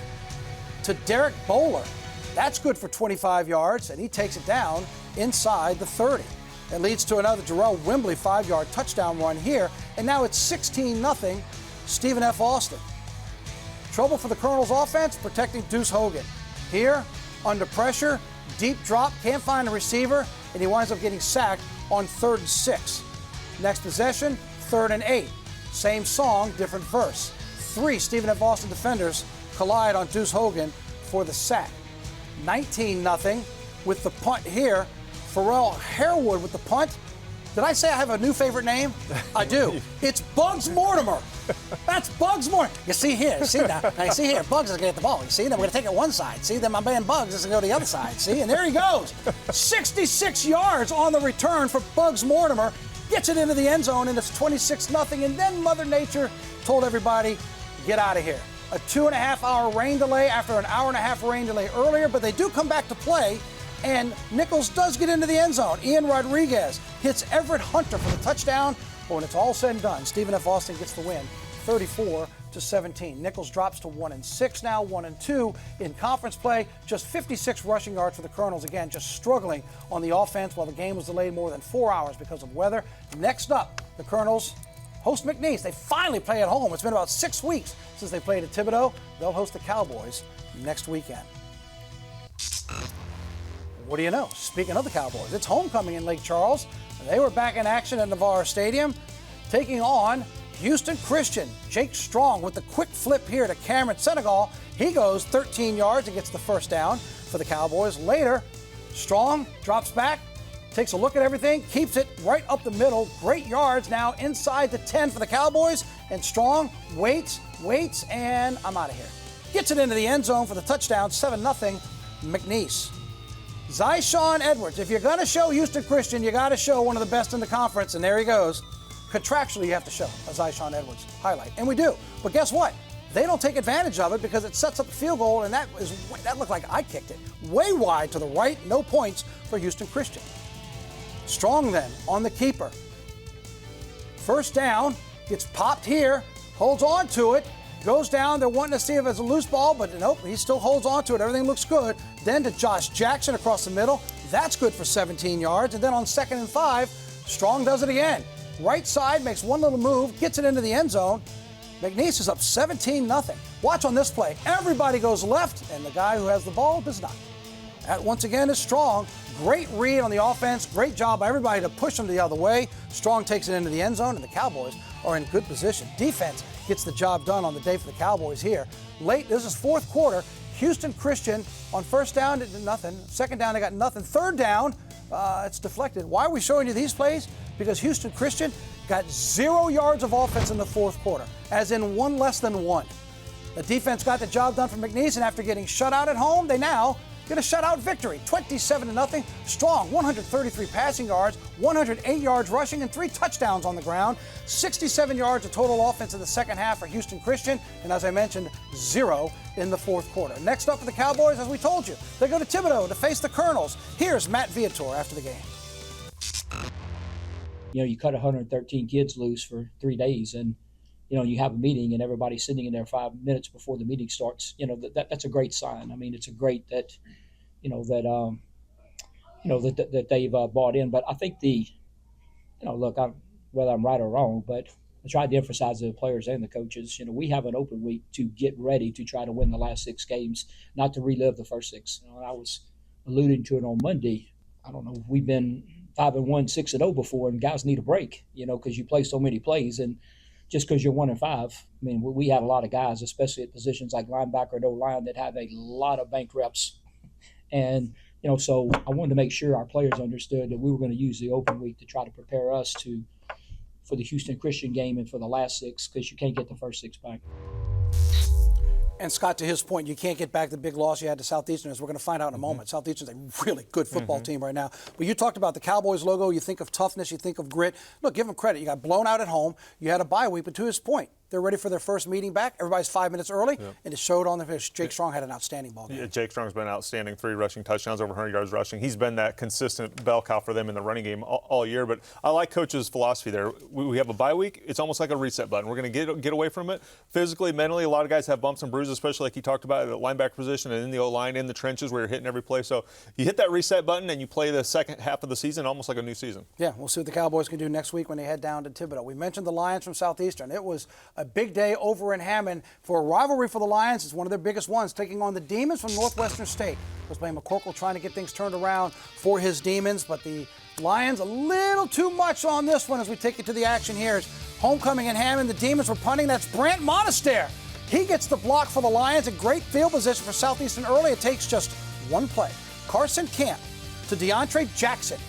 to Derek Bowler. That's good for 25 yards, and he takes it down inside the 30. It leads to another Jarrell Wimbley 5-yard touchdown run here, and now it's 16-0, Stephen F. Austin. Trouble for the Colonels offense, protecting Deuce Hogan. Here, under pressure, deep drop, can't find a receiver, and he winds up getting sacked on 3rd and 6. Next possession, 3rd and 8. Same song, different verse. 3 Stephen F. Austin defenders collide on Deuce Hogan for the sack. 19-0 with the punt here. Pharrell Harewood with the punt. Did I say I have a new favorite name? I do. It's Bugs Mortimer. That's Bugs Mortimer. You see here, see now. Now you see here, Bugs is going to get the ball. You see, then we're going to take it one side. See, then my man Bugs is going to go to the other side. See, and there he goes. 66 yards on the return for Bugs Mortimer. Gets it into the end zone, and it's 26-0. And then Mother Nature told everybody, get out of here. A 2.5-hour rain delay after an hour-and-a-half rain delay earlier, but they do come back to play. And Nicholls does get into the end zone. Ian Rodriguez hits Everett Hunter for the touchdown. But when it's all said and done, Stephen F. Austin gets the win, 34-17. Nicholls drops to 1-6 now, 1-2 in conference play. Just 56 rushing yards for the Colonels. Again, just struggling on the offense while the game was delayed more than 4 hours because of weather. Next up, the Colonels host McNeese. They finally play at home. It's been about 6 weeks since they played at Thibodaux. They'll host the Cowboys next weekend. What do you know? Speaking of the Cowboys, it's homecoming in Lake Charles. They were back in action at Navarre Stadium, taking on Houston Christian. Jake Strong with the quick flip here to Cameron Senegal. He goes 13 yards and gets the first down for the Cowboys. Later, Strong drops back, takes a look at everything, keeps it right up the middle. Great yards now inside the 10 for the Cowboys. And Strong waits, and I'm out of here. Gets it into the end zone for the touchdown, 7-0 McNeese. Zyshawn Edwards. If you're going to show Houston Christian, you got to show one of the best in the conference, and there he goes. Contractually, you have to show a Zyshawn Edwards highlight, and we do. But guess what? They don't take advantage of it because it sets up a field goal, and that looked like I kicked it. Way wide to the right, no points for Houston Christian. Strong then on the keeper. First down, gets popped here, holds on to it, goes down. They're wanting to see if it's a loose ball, but nope, he still holds on to it. Everything looks good. Then to Josh Jackson across the middle. That's good for 17 yards. And then on 2nd and 5, Strong does it again. Right side, makes one little move, gets it into the end zone. McNeese is up 17-0. Watch on this play. Everybody goes left, and the guy who has the ball does not. That, once again, is Strong. Great read on the offense. Great job by everybody to push him the other way. Strong takes it into the end zone, and the Cowboys are in good position. Defense gets the job done on the day for the Cowboys here. Late, this is fourth quarter. Houston Christian on first down, it did nothing. Second down, they got nothing. Third down, it's deflected. Why are we showing you these plays? Because Houston Christian got 0 yards of offense in the fourth quarter, as in one less than one. The defense got the job done for McNeese, and after getting shut out at home, they now get a shutout victory, 27-0. Strong, 133 passing yards, 108 yards rushing, and 3 touchdowns on the ground. 67 yards of total offense in the second half for Houston Christian, and as I mentioned, 0 in the fourth quarter. Next up for the Cowboys, as we told you, they go to Thibodaux to face the Colonels. Here's Matt Viator after the game. You cut 113 kids loose for 3 days, and you have a meeting and everybody's sitting in there 5 minutes before the meeting starts. That's a great sign. I mean, it's a great that that they've bought in. But I think whether I'm right or wrong, but I tried to emphasize to the players and the coaches, we have an open week to get ready to try to win the last 6 games, not to relive the first 6. I was alluding to it on Monday. I don't know if we've been 5-1, 6-0 before, and guys need a break, because you play so many plays. And just because you're 1-5, I mean, we had a lot of guys, especially at positions like linebacker and O-line, that have a lot of bank reps. And, so I wanted to make sure our players understood that we were going to use the open week to try to prepare us for the Houston Christian game and for the last 6, because you can't get the first 6 back. And Scott, to his point, you can't get back the big loss you had to Southeastern, as we're going to find out in a moment. Southeastern's a really good football team right now. But you talked about the Cowboys logo. You think of toughness. You think of grit. Look, give them credit. You got blown out at home. You had a bye week. But to his point, they're ready for their first meeting back. Everybody's 5 minutes early, and it showed on the fish. Jake Strong had an outstanding ball game. Yeah, Jake Strong's been outstanding. 3 rushing touchdowns, over 100 yards rushing. He's been that consistent bell cow for them in the running game all year. But I like Coach's philosophy there. We have a bye week. It's almost like a reset button. We're going to get away from it. Physically, mentally, a lot of guys have bumps and bruises, especially like you talked about at the linebacker position and in the O-line, in the trenches where you're hitting every play. So you hit that reset button and you play the second half of the season almost like a new season. Yeah, we'll see what the Cowboys can do next week when they head down to Thibodaux. We mentioned the Lions from Southeastern. It was a big day over in Hammond for a rivalry for the Lions. It's one of their biggest ones, taking on the Demons from Northwestern State. Coach Blaine McCorkle trying to get things turned around for his Demons, but the Lions a little too much on this one as we take you to the action here. It's homecoming in Hammond. The Demons were punting. That's Brant Monaster. He gets the block for the Lions. A great field position for Southeastern early. It takes just one play. Carson Camp to DeAndre Jackson.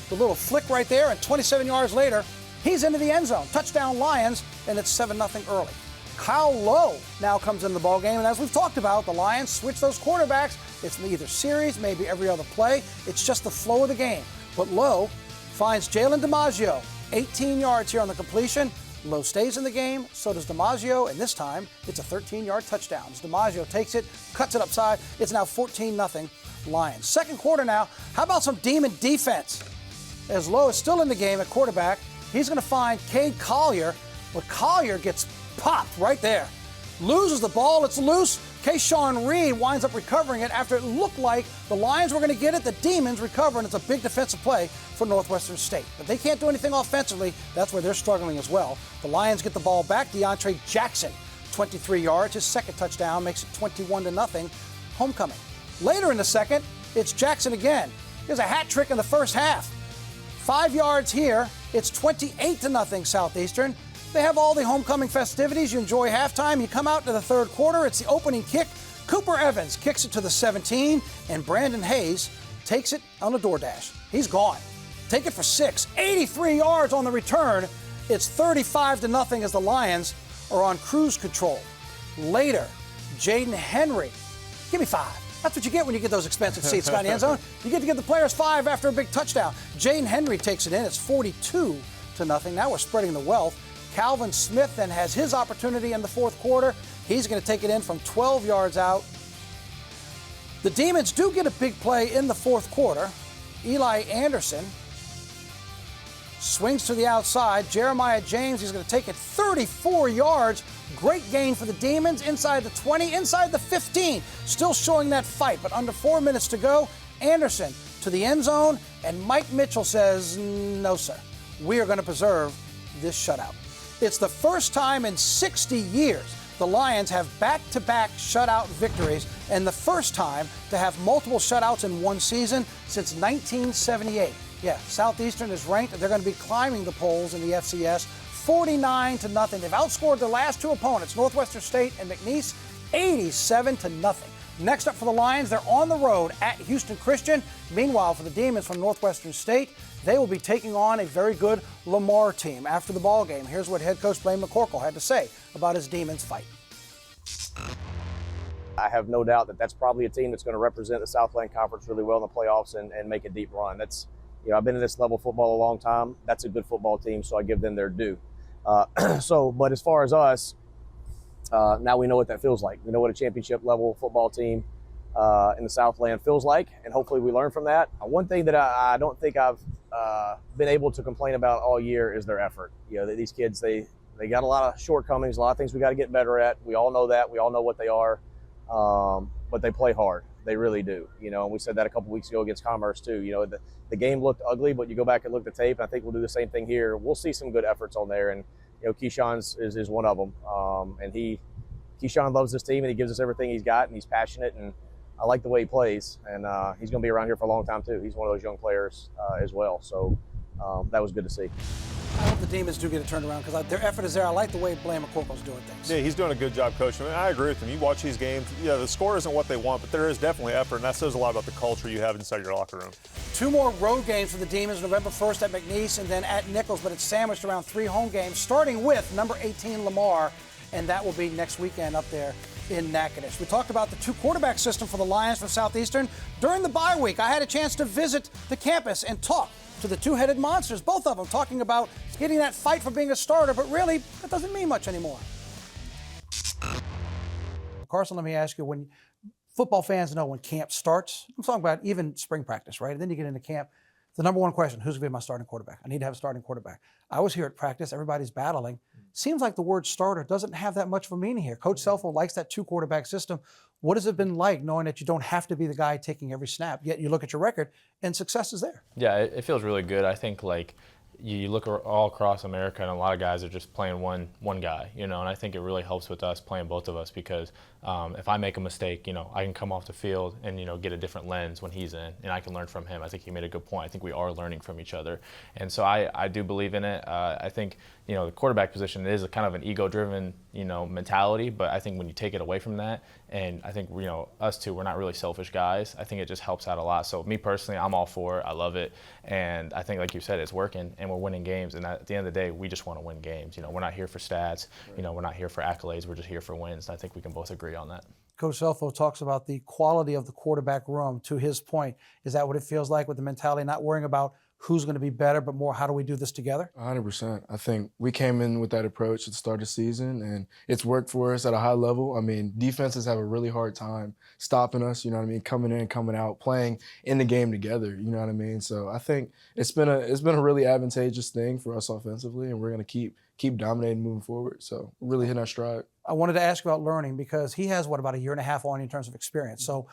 The little flick right there, and 27 yards later, he's into the end zone. Touchdown Lions, and it's 7-0 early. Kyle Lowe now comes into the ballgame, and as we've talked about, the Lions switch those quarterbacks. It's either series, maybe every other play. It's just the flow of the game. But Lowe finds Jalen DiMaggio, 18 yards here on the completion. Lowe stays in the game, so does DiMaggio, and this time it's a 13-yard touchdown. As DiMaggio takes it, cuts it upside. It's now 14-0 Lions. Second quarter now. How about some Demon defense? As Lowe is still in the game at quarterback, he's going to find Cade Collier, but Collier gets popped right there. Loses the ball. It's loose. Kayshawn Reed winds up recovering it after it looked like the Lions were going to get it. The Demons recover, and it's a big defensive play for Northwestern State. But they can't do anything offensively. That's where they're struggling as well. The Lions get the ball back. DeAndre Jackson, 23 yards. His second touchdown makes it 21-0 homecoming. Later in the second, it's Jackson again. Here's a hat trick in the first half. 5 yards here. It's 28-0 Southeastern. They have all the homecoming festivities. You enjoy halftime. You come out to the third quarter. It's the opening kick. Cooper Evans kicks it to the 17, and Brandon Hayes takes it on a DoorDash. He's gone. Take it for 6. 83 yards on the return. It's 35-0 as the Lions are on cruise control. Later, Jaden Henry. Give me 5. That's what you get when you get those expensive seats, Scott, in the end zone. You get to give the players 5 after a big touchdown. Jaden Henry takes it in. It's 42-0. Now we're spreading the wealth. Calvin Smith then has his opportunity in the fourth quarter. He's going to take it in from 12 yards out. The Demons do get a big play in the fourth quarter. Eli Anderson swings to the outside. Jeremiah James, he's going to take it 34 yards. Great gain for the Demons. Inside the 20, inside the 15. Still showing that fight, but under 4 minutes to go. Anderson to the end zone, and Mike Mitchell says, no, sir. We are going to preserve this shutout. It's the first time in 60 years the Lions have back-to-back shutout victories, and the first time to have multiple shutouts in one season since 1978. Yeah, Southeastern is ranked. They're going to be climbing the polls in the FCS 49-0. They've outscored their last 2 opponents, Northwestern State and McNeese, 87-0. Next up for the Lions, they're on the road at Houston Christian. Meanwhile, for the Demons from Northwestern State, they will be taking on a very good Lamar team. After the ball game, here's what head coach Blaine McCorkle had to say about his Demons fight. I have no doubt that that's probably a team that's going to represent the Southland Conference really well in the playoffs and make a deep run. That's, I've been in this level of football a long time. That's a good football team, so I give them their due. But as far as us, now we know what that feels like. We know what a championship level football team in the Southland feels like, and hopefully we learn from that. One thing that I don't think I've been able to complain about all year is their effort. These kids, they got a lot of shortcomings, a lot of things we got to get better at. We all know that. We all know what they are, but they play hard. They really do. And we said that a couple weeks ago against Commerce too. The game looked ugly, but you go back and look at the tape, and I think we'll do the same thing here. We'll see some good efforts on there, and Keyshawn's is one of them. And Keyshawn loves this team, and he gives us everything he's got, and he's passionate, and I like the way he plays, and he's going to be around here for a long time too. He's one of those young players as well, so that was good to see. I hope the Demons do get it turned around because their effort is there. I like the way Blaine McCorkle's doing things. Yeah, he's doing a good job coaching. I agree with him. You watch these games, the score isn't what they want, but there is definitely effort, and that says a lot about the culture you have inside your locker room. 2 more road games for the Demons, November 1st at McNeese and then at Nicholls, but it's sandwiched around 3 home games, starting with number 18 Lamar, and that will be next weekend up there in Natchitoches. We talked about the 2 quarterback system for the Lions from Southeastern. During the bye week, I had a chance to visit the campus and talk to the 2-headed monsters, both of them talking about getting that fight for being a starter, but really, that doesn't mean much anymore. Carson, let me ask you, when football fans know when camp starts, I'm talking about even spring practice, right? And then you get into camp, the number one question, who's going to be my starting quarterback? I need to have a starting quarterback. I was here at practice, everybody's battling. Seems like the word starter doesn't have that much of a meaning here. Coach Selfo likes that 2-quarterback system. What has it been like knowing that you don't have to be the guy taking every snap, yet you look at your record and success is there? Yeah, it feels really good. I think you look all across America and a lot of guys are just playing one guy, and I think it really helps with us playing both of us because if I make a mistake, I can come off the field and, get a different lens when he's in and I can learn from him. I think he made a good point. I think we are learning from each other. And so I do believe in it. I think, the quarterback position is a kind of an ego-driven, mentality, but I think when you take it away from that, and I think, us two, we're not really selfish guys. I think it just helps out a lot. So me personally, I'm all for it. I love it. And I think, like you said, it's working and we're winning games. And at the end of the day, we just want to win games. We're not here for stats. Right. We're not here for accolades. We're just here for wins. And I think we can both agree on that. Coach Selfo talks about the quality of the quarterback room. To his point, is that what it feels like with the mentality, not worrying about who's going to be better, but more how do we do this together? 100%. I think we came in with that approach at the start of the season, and it's worked for us at a high level. I mean, defenses have a really hard time stopping us, coming in, coming out, playing in the game together, So I think it's been a really advantageous thing for us offensively, and we're going to keep dominating moving forward. So really hitting our stride. I wanted to ask you about learning because he has, about a year and a half on in terms of experience. So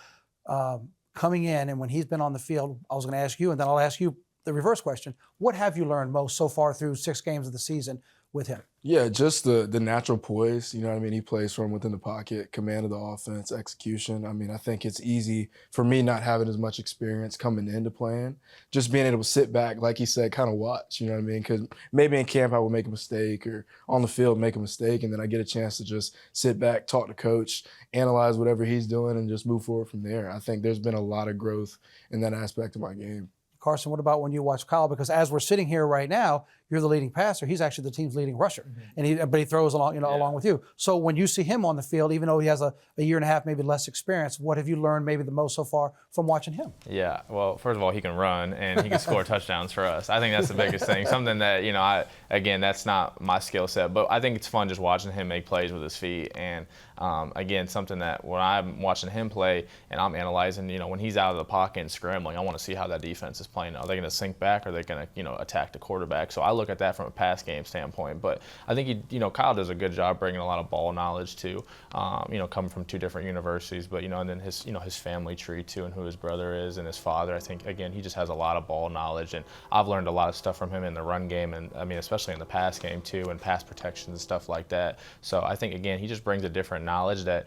coming in and when he's been on the field, I was going to ask you, and then I'll ask you the reverse question. What have you learned most so far through 6 games of the season with him? Yeah, just the natural poise. He plays from within the pocket, command of the offense, execution. I think it's easy for me not having as much experience coming into playing, just being able to sit back, like he said, kind of watch, because maybe in camp I would make a mistake or on the field make a mistake, and then I get a chance to just sit back, talk to coach, analyze whatever he's doing, and just move forward from there. I think there's been a lot of growth in that aspect of my game. Carson, what about when you watch Kyle? Because as we're sitting here right now, you're the leading passer. He's actually the team's leading rusher, but he throws along, along with you. So when you see him on the field, even though he has a year and a half, maybe less experience, what have you learned maybe the most so far from watching him? Yeah, well, first of all, he can run and he can score touchdowns for us. I think that's the biggest thing. Something that again, that's not my skill set, but I think it's fun just watching him make plays with his feet. And again, something that when I'm watching him play and I'm analyzing, when he's out of the pocket and scrambling, I want to see how that defense is playing. Are they going to sink back? Or are they going to attack the quarterback? So I look at that from a pass game standpoint. But I think Kyle does a good job bringing a lot of ball knowledge too. Coming from 2 different universities, but and then his family tree too, and who his brother is and his father. I think again he just has a lot of ball knowledge, and I've learned a lot of stuff from him in the run game, and especially in the pass game too, and pass protection and stuff like that. So I think again he just brings a different knowledge that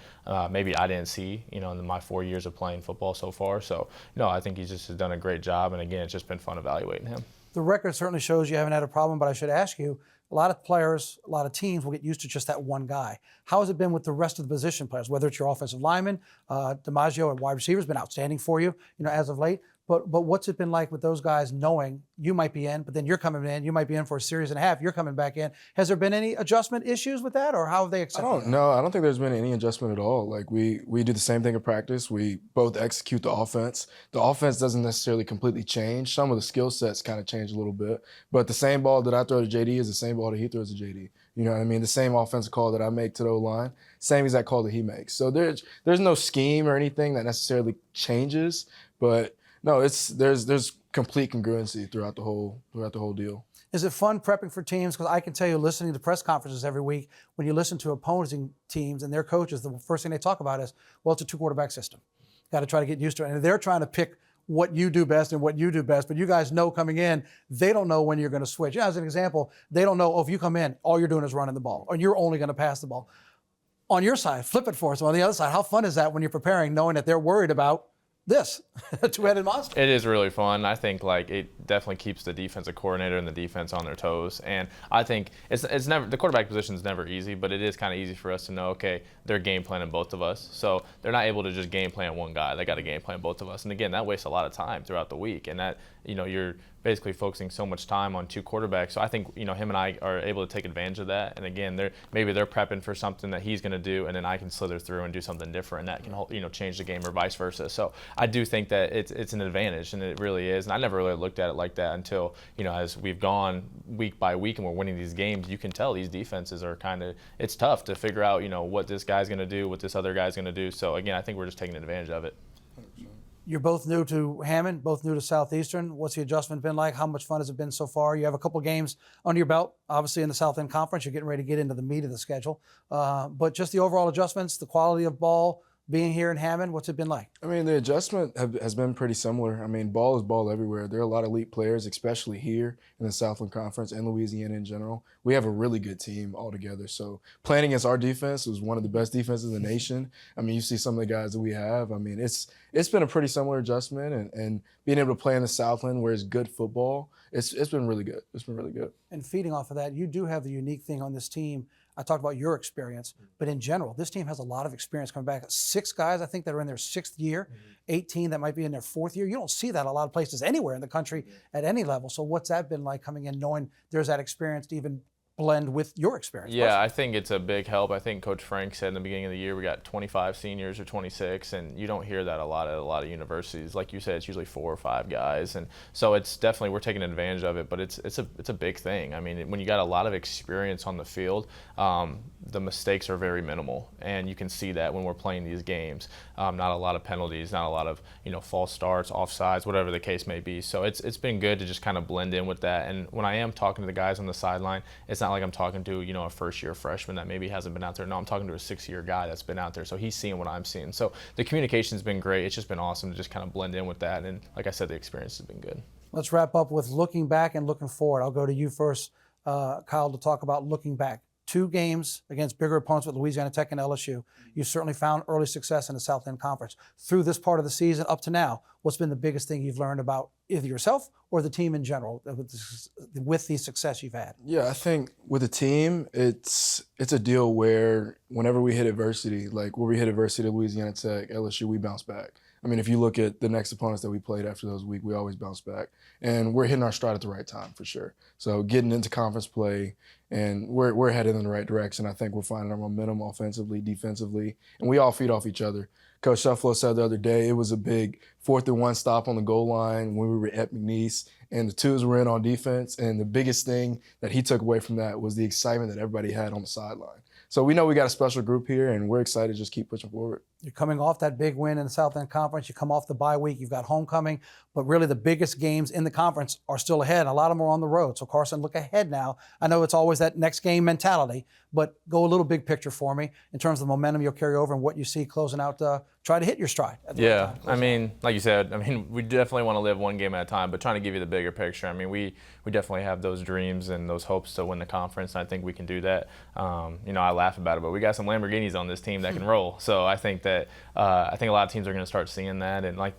maybe I didn't see in my 4 years of playing football so far. So I think he just has done a great job, and again it's just been fun evaluating him. The record certainly shows you haven't had a problem, but I should ask you, a lot of players, a lot of teams will get used to just that one guy. How has it been with the rest of the position players, whether it's your offensive lineman, DiMaggio at wide receiver has been outstanding for you, as of late, But what's it been like with those guys knowing you might be in, but then you're coming in, you might be in for a series and a half, you're coming back in. Has there been any adjustment issues with that, or how have they accepted it? I don't think there's been any adjustment at all. Like we do the same thing in practice. We both execute the offense. The offense doesn't necessarily completely change. Some of the skill sets kind of change a little bit, but the same ball that I throw to JD is the same ball that he throws to JD. You know what I mean? The same offensive call that I make to the O-line, same exact call that he makes. So there's no scheme or anything that necessarily changes, but no, there's complete congruency throughout the whole deal. Is it fun prepping for teams? Because I can tell you, listening to press conferences every week, when you listen to opposing teams and their coaches, the first thing they talk about is, well, it's a 2-quarterback system. Got to try to get used to it. And they're trying to pick what you do best and what you do best. But you guys know coming in, they don't know when you're going to switch. Yeah, as an example, they don't know, if you come in, all you're doing is running the ball, or you're only going to pass the ball. On your side, flip it for us. On the other side, how fun is that when you're preparing, knowing that they're worried about this two-headed monster? It is really fun. I think it definitely keeps the defensive coordinator and the defense on their toes. And I think it's never, the quarterback position is never easy, but it is kind of easy for us to know, okay, they're game planning both of us. So they're not able to just game plan one guy. They got to game plan both of us. And again, that wastes a lot of time throughout the week. And that, you're basically focusing so much time on two quarterbacks. So I think, him and I are able to take advantage of that. And again, maybe they're prepping for something that he's going to do, and then I can slither through and do something different, and that can, change the game, or vice versa. So I do think that it's an advantage, and it really is. And I never really looked at it like that until, as we've gone week by week and we're winning these games, you can tell these defenses are it's tough to figure out, what this guy's going to do, what this other guy's going to do. So again, I think we're just taking advantage of it. You're both new to Hammond, both new to Southeastern. What's the adjustment been like? How much fun has it been so far? You have a couple games under your belt, obviously in the South End Conference. You're getting ready to get into the meat of the schedule. But just the overall adjustments, the quality of ball, being here in Hammond, what's it been like? I mean, the adjustment has been pretty similar. I mean, ball is ball everywhere. There are a lot of elite players, especially here in the Southland Conference and Louisiana in general. We have a really good team altogether. So playing against our defense was one of the best defenses in the nation. I mean, you see some of the guys that we have. I mean, it's been a pretty similar adjustment, and being able to play in the Southland where it's good football, it's been really good. It's been really good. And feeding off of that, you do have the unique thing on this team. I talked about your experience, but in general, this team has a lot of experience coming back. 6 guys, I think, that are in their 6th year, 18 that might be in their 4th year. You don't see that a lot of places anywhere in the country at any level. So what's that been like coming in, knowing there's that experience to even blend with your experience? Yeah, I think it's a big help. I think Coach Frank said in the beginning of the year we got 25 seniors or 26, and you don't hear that a lot at a lot of universities. Like you said, it's usually 4 or 5 guys, and so it's definitely, we're taking advantage of it. But it's a big thing. I mean, when you got a lot of experience on the field, the mistakes are very minimal, and you can see that when we're playing these games. Not a lot of penalties, not a lot of false starts, offsides, whatever the case may be. So it's been good to just kind of blend in with that. And when I am talking to the guys on the sideline, it's not like I'm talking to a first-year freshman that maybe hasn't been out there. No, I'm talking to a 6-year guy that's been out there, so he's seeing what I'm seeing. So the communication's been great. It's just been awesome to just kind of blend in with that. And like I said, the experience has been good. Let's wrap up with looking back and looking forward. I'll go to you first, Kyle, to talk about looking back. 2 games against bigger opponents with Louisiana Tech and LSU. You've certainly found early success in the South End Conference. Through this part of the season up to now, what's been the biggest thing you've learned about either yourself or the team in general with the success you've had? Yeah, I think with the team, it's a deal where whenever we hit adversity, like where we hit adversity at Louisiana Tech, LSU, we bounce back. I mean, if you look at the next opponents that we played after those weeks, we always bounce back. And we're hitting our stride at the right time, for sure. So getting into conference play, and we're headed in the right direction. I think we're finding our momentum offensively, defensively, and we all feed off each other. Coach Shuffler said the other day it was a big 4th and 1 stop on the goal line when we were at McNeese, and the twos were in on defense. And the biggest thing that he took away from that was the excitement that everybody had on the sideline. So we know we got a special group here, and we're excited to just keep pushing forward. You're coming off that big win in the South End Conference. You come off the bye week. You've got homecoming. But really the biggest games in the conference are still ahead. A lot of them are on the road. So, Carson, look ahead now. I know it's always that next game mentality, but go a little big picture for me in terms of the momentum you'll carry over and what you see closing out. Try to hit your stride. Yeah, I mean, like you said, we definitely want to live one game at a time, but trying to give you the bigger picture. I mean, we definitely have those dreams and those hopes to win the conference, and I think we can do that. I laugh about it, but we got some Lamborghinis on this team that can roll. So I think that a lot of teams are going to start seeing that, and like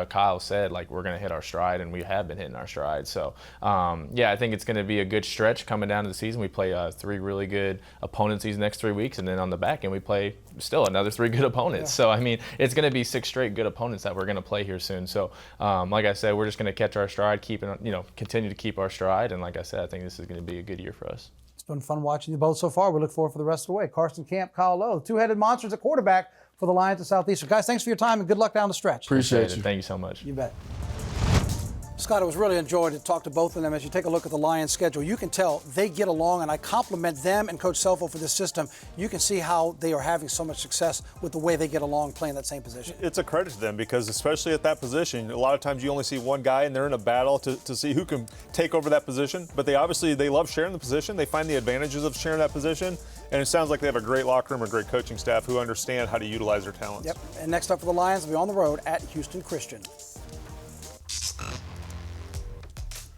Kyle said, like we're going to hit our stride, and we have been hitting our stride. So I think it's going to be a good stretch coming down to the season. We play 3 really good opponents these next 3 weeks, and then on the back end we play still another 3 good opponents. So I mean, it's going to be 6 straight good opponents that we're going to play here soon. So like I said, we're just going to catch our stride, continue to keep our stride, and like I said, I think this is going to be a good year for us. It's been fun watching you both so far. We look forward for the rest of the way. Carson Camp, Kyle Lowe, two-headed monsters at quarterback for the Lions of Southeastern. Guys, thanks for your time and good luck down the stretch. Appreciate it. Thank you so much. You bet. Scott, it was really enjoyed to talk to both of them. As you take a look at the Lions' schedule, you can tell they get along, and I compliment them and Coach Selfo for this system. You can see how they are having so much success with the way they get along playing that same position. It's a credit to them because especially at that position, a lot of times you only see one guy and they're in a battle to see who can take over that position. But they love sharing the position. They find the advantages of sharing that position. And it sounds like they have a great locker room, a great coaching staff who understand how to utilize their talents. Yep. And next up for the Lions will be on the road at Houston Christian.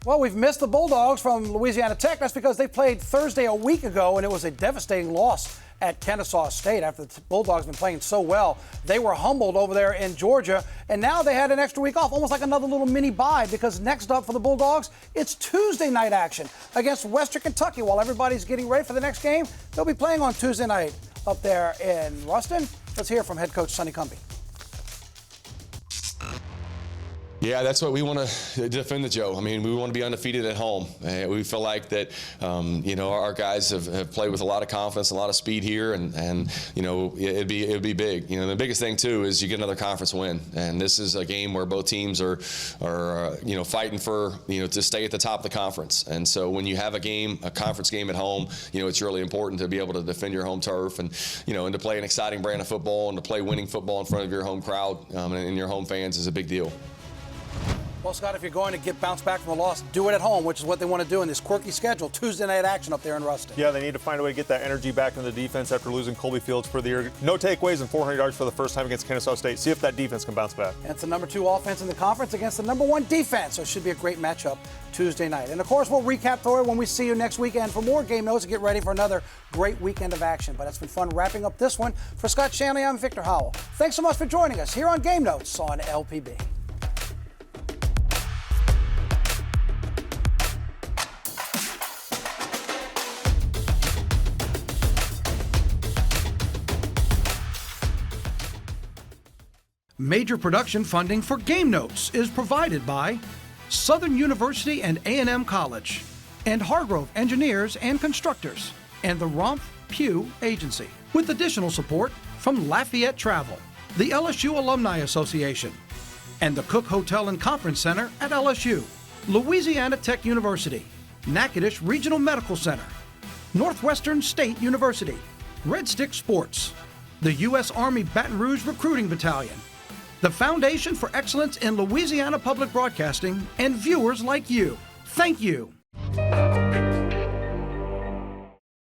Well, we've missed the Bulldogs from Louisiana Tech. That's because they played Thursday a week ago, and it was a devastating loss at Kennesaw State. After the Bulldogs have been playing so well, they were humbled over there in Georgia, and now they had an extra week off, almost like another little mini bye, because next up for the Bulldogs, it's Tuesday night action against Western Kentucky. While everybody's getting ready for the next game, they'll be playing on Tuesday night up there in Ruston. Let's hear from head coach Sonny Cumbie. Yeah, that's what we want to defend the Joe. I mean, we want to be undefeated at home. We feel like that, our guys have played with a lot of confidence, a lot of speed here, and it'd be big. The biggest thing too is you get another conference win, and this is a game where both teams are fighting for to stay at the top of the conference. And so when you have a conference game at home, it's really important to be able to defend your home turf and to play an exciting brand of football and to play winning football in front of your home crowd and your home fans is a big deal. Well, Scott, if you're going to get bounced back from a loss, do it at home, which is what they want to do in this quirky schedule. Tuesday night action up there in Ruston. Yeah, they need to find a way to get that energy back in the defense after losing Colby Fields for the year. No takeaways and 400 yards for the first time against Kennesaw State. See if that defense can bounce back. And it's the number 2 offense in the conference against the number 1 defense, so it should be a great matchup Tuesday night. And, of course, we'll recap for it when we see you next weekend for more game notes and get ready for another great weekend of action. But it's been fun wrapping up this one. For Scott Shanley, I'm Victor Howell. Thanks so much for joining us here on Game Notes on LPB. Major production funding for Game Notes is provided by Southern University and A&M College, and Hargrove Engineers and Constructors, and the Romp Pew Agency, with additional support from Lafayette Travel, the LSU Alumni Association, and the Cook Hotel and Conference Center at LSU, Louisiana Tech University, Natchitoches Regional Medical Center, Northwestern State University, Red Stick Sports, the U.S. Army Baton Rouge Recruiting Battalion, the Foundation for Excellence in Louisiana Public Broadcasting, and viewers like you. Thank you.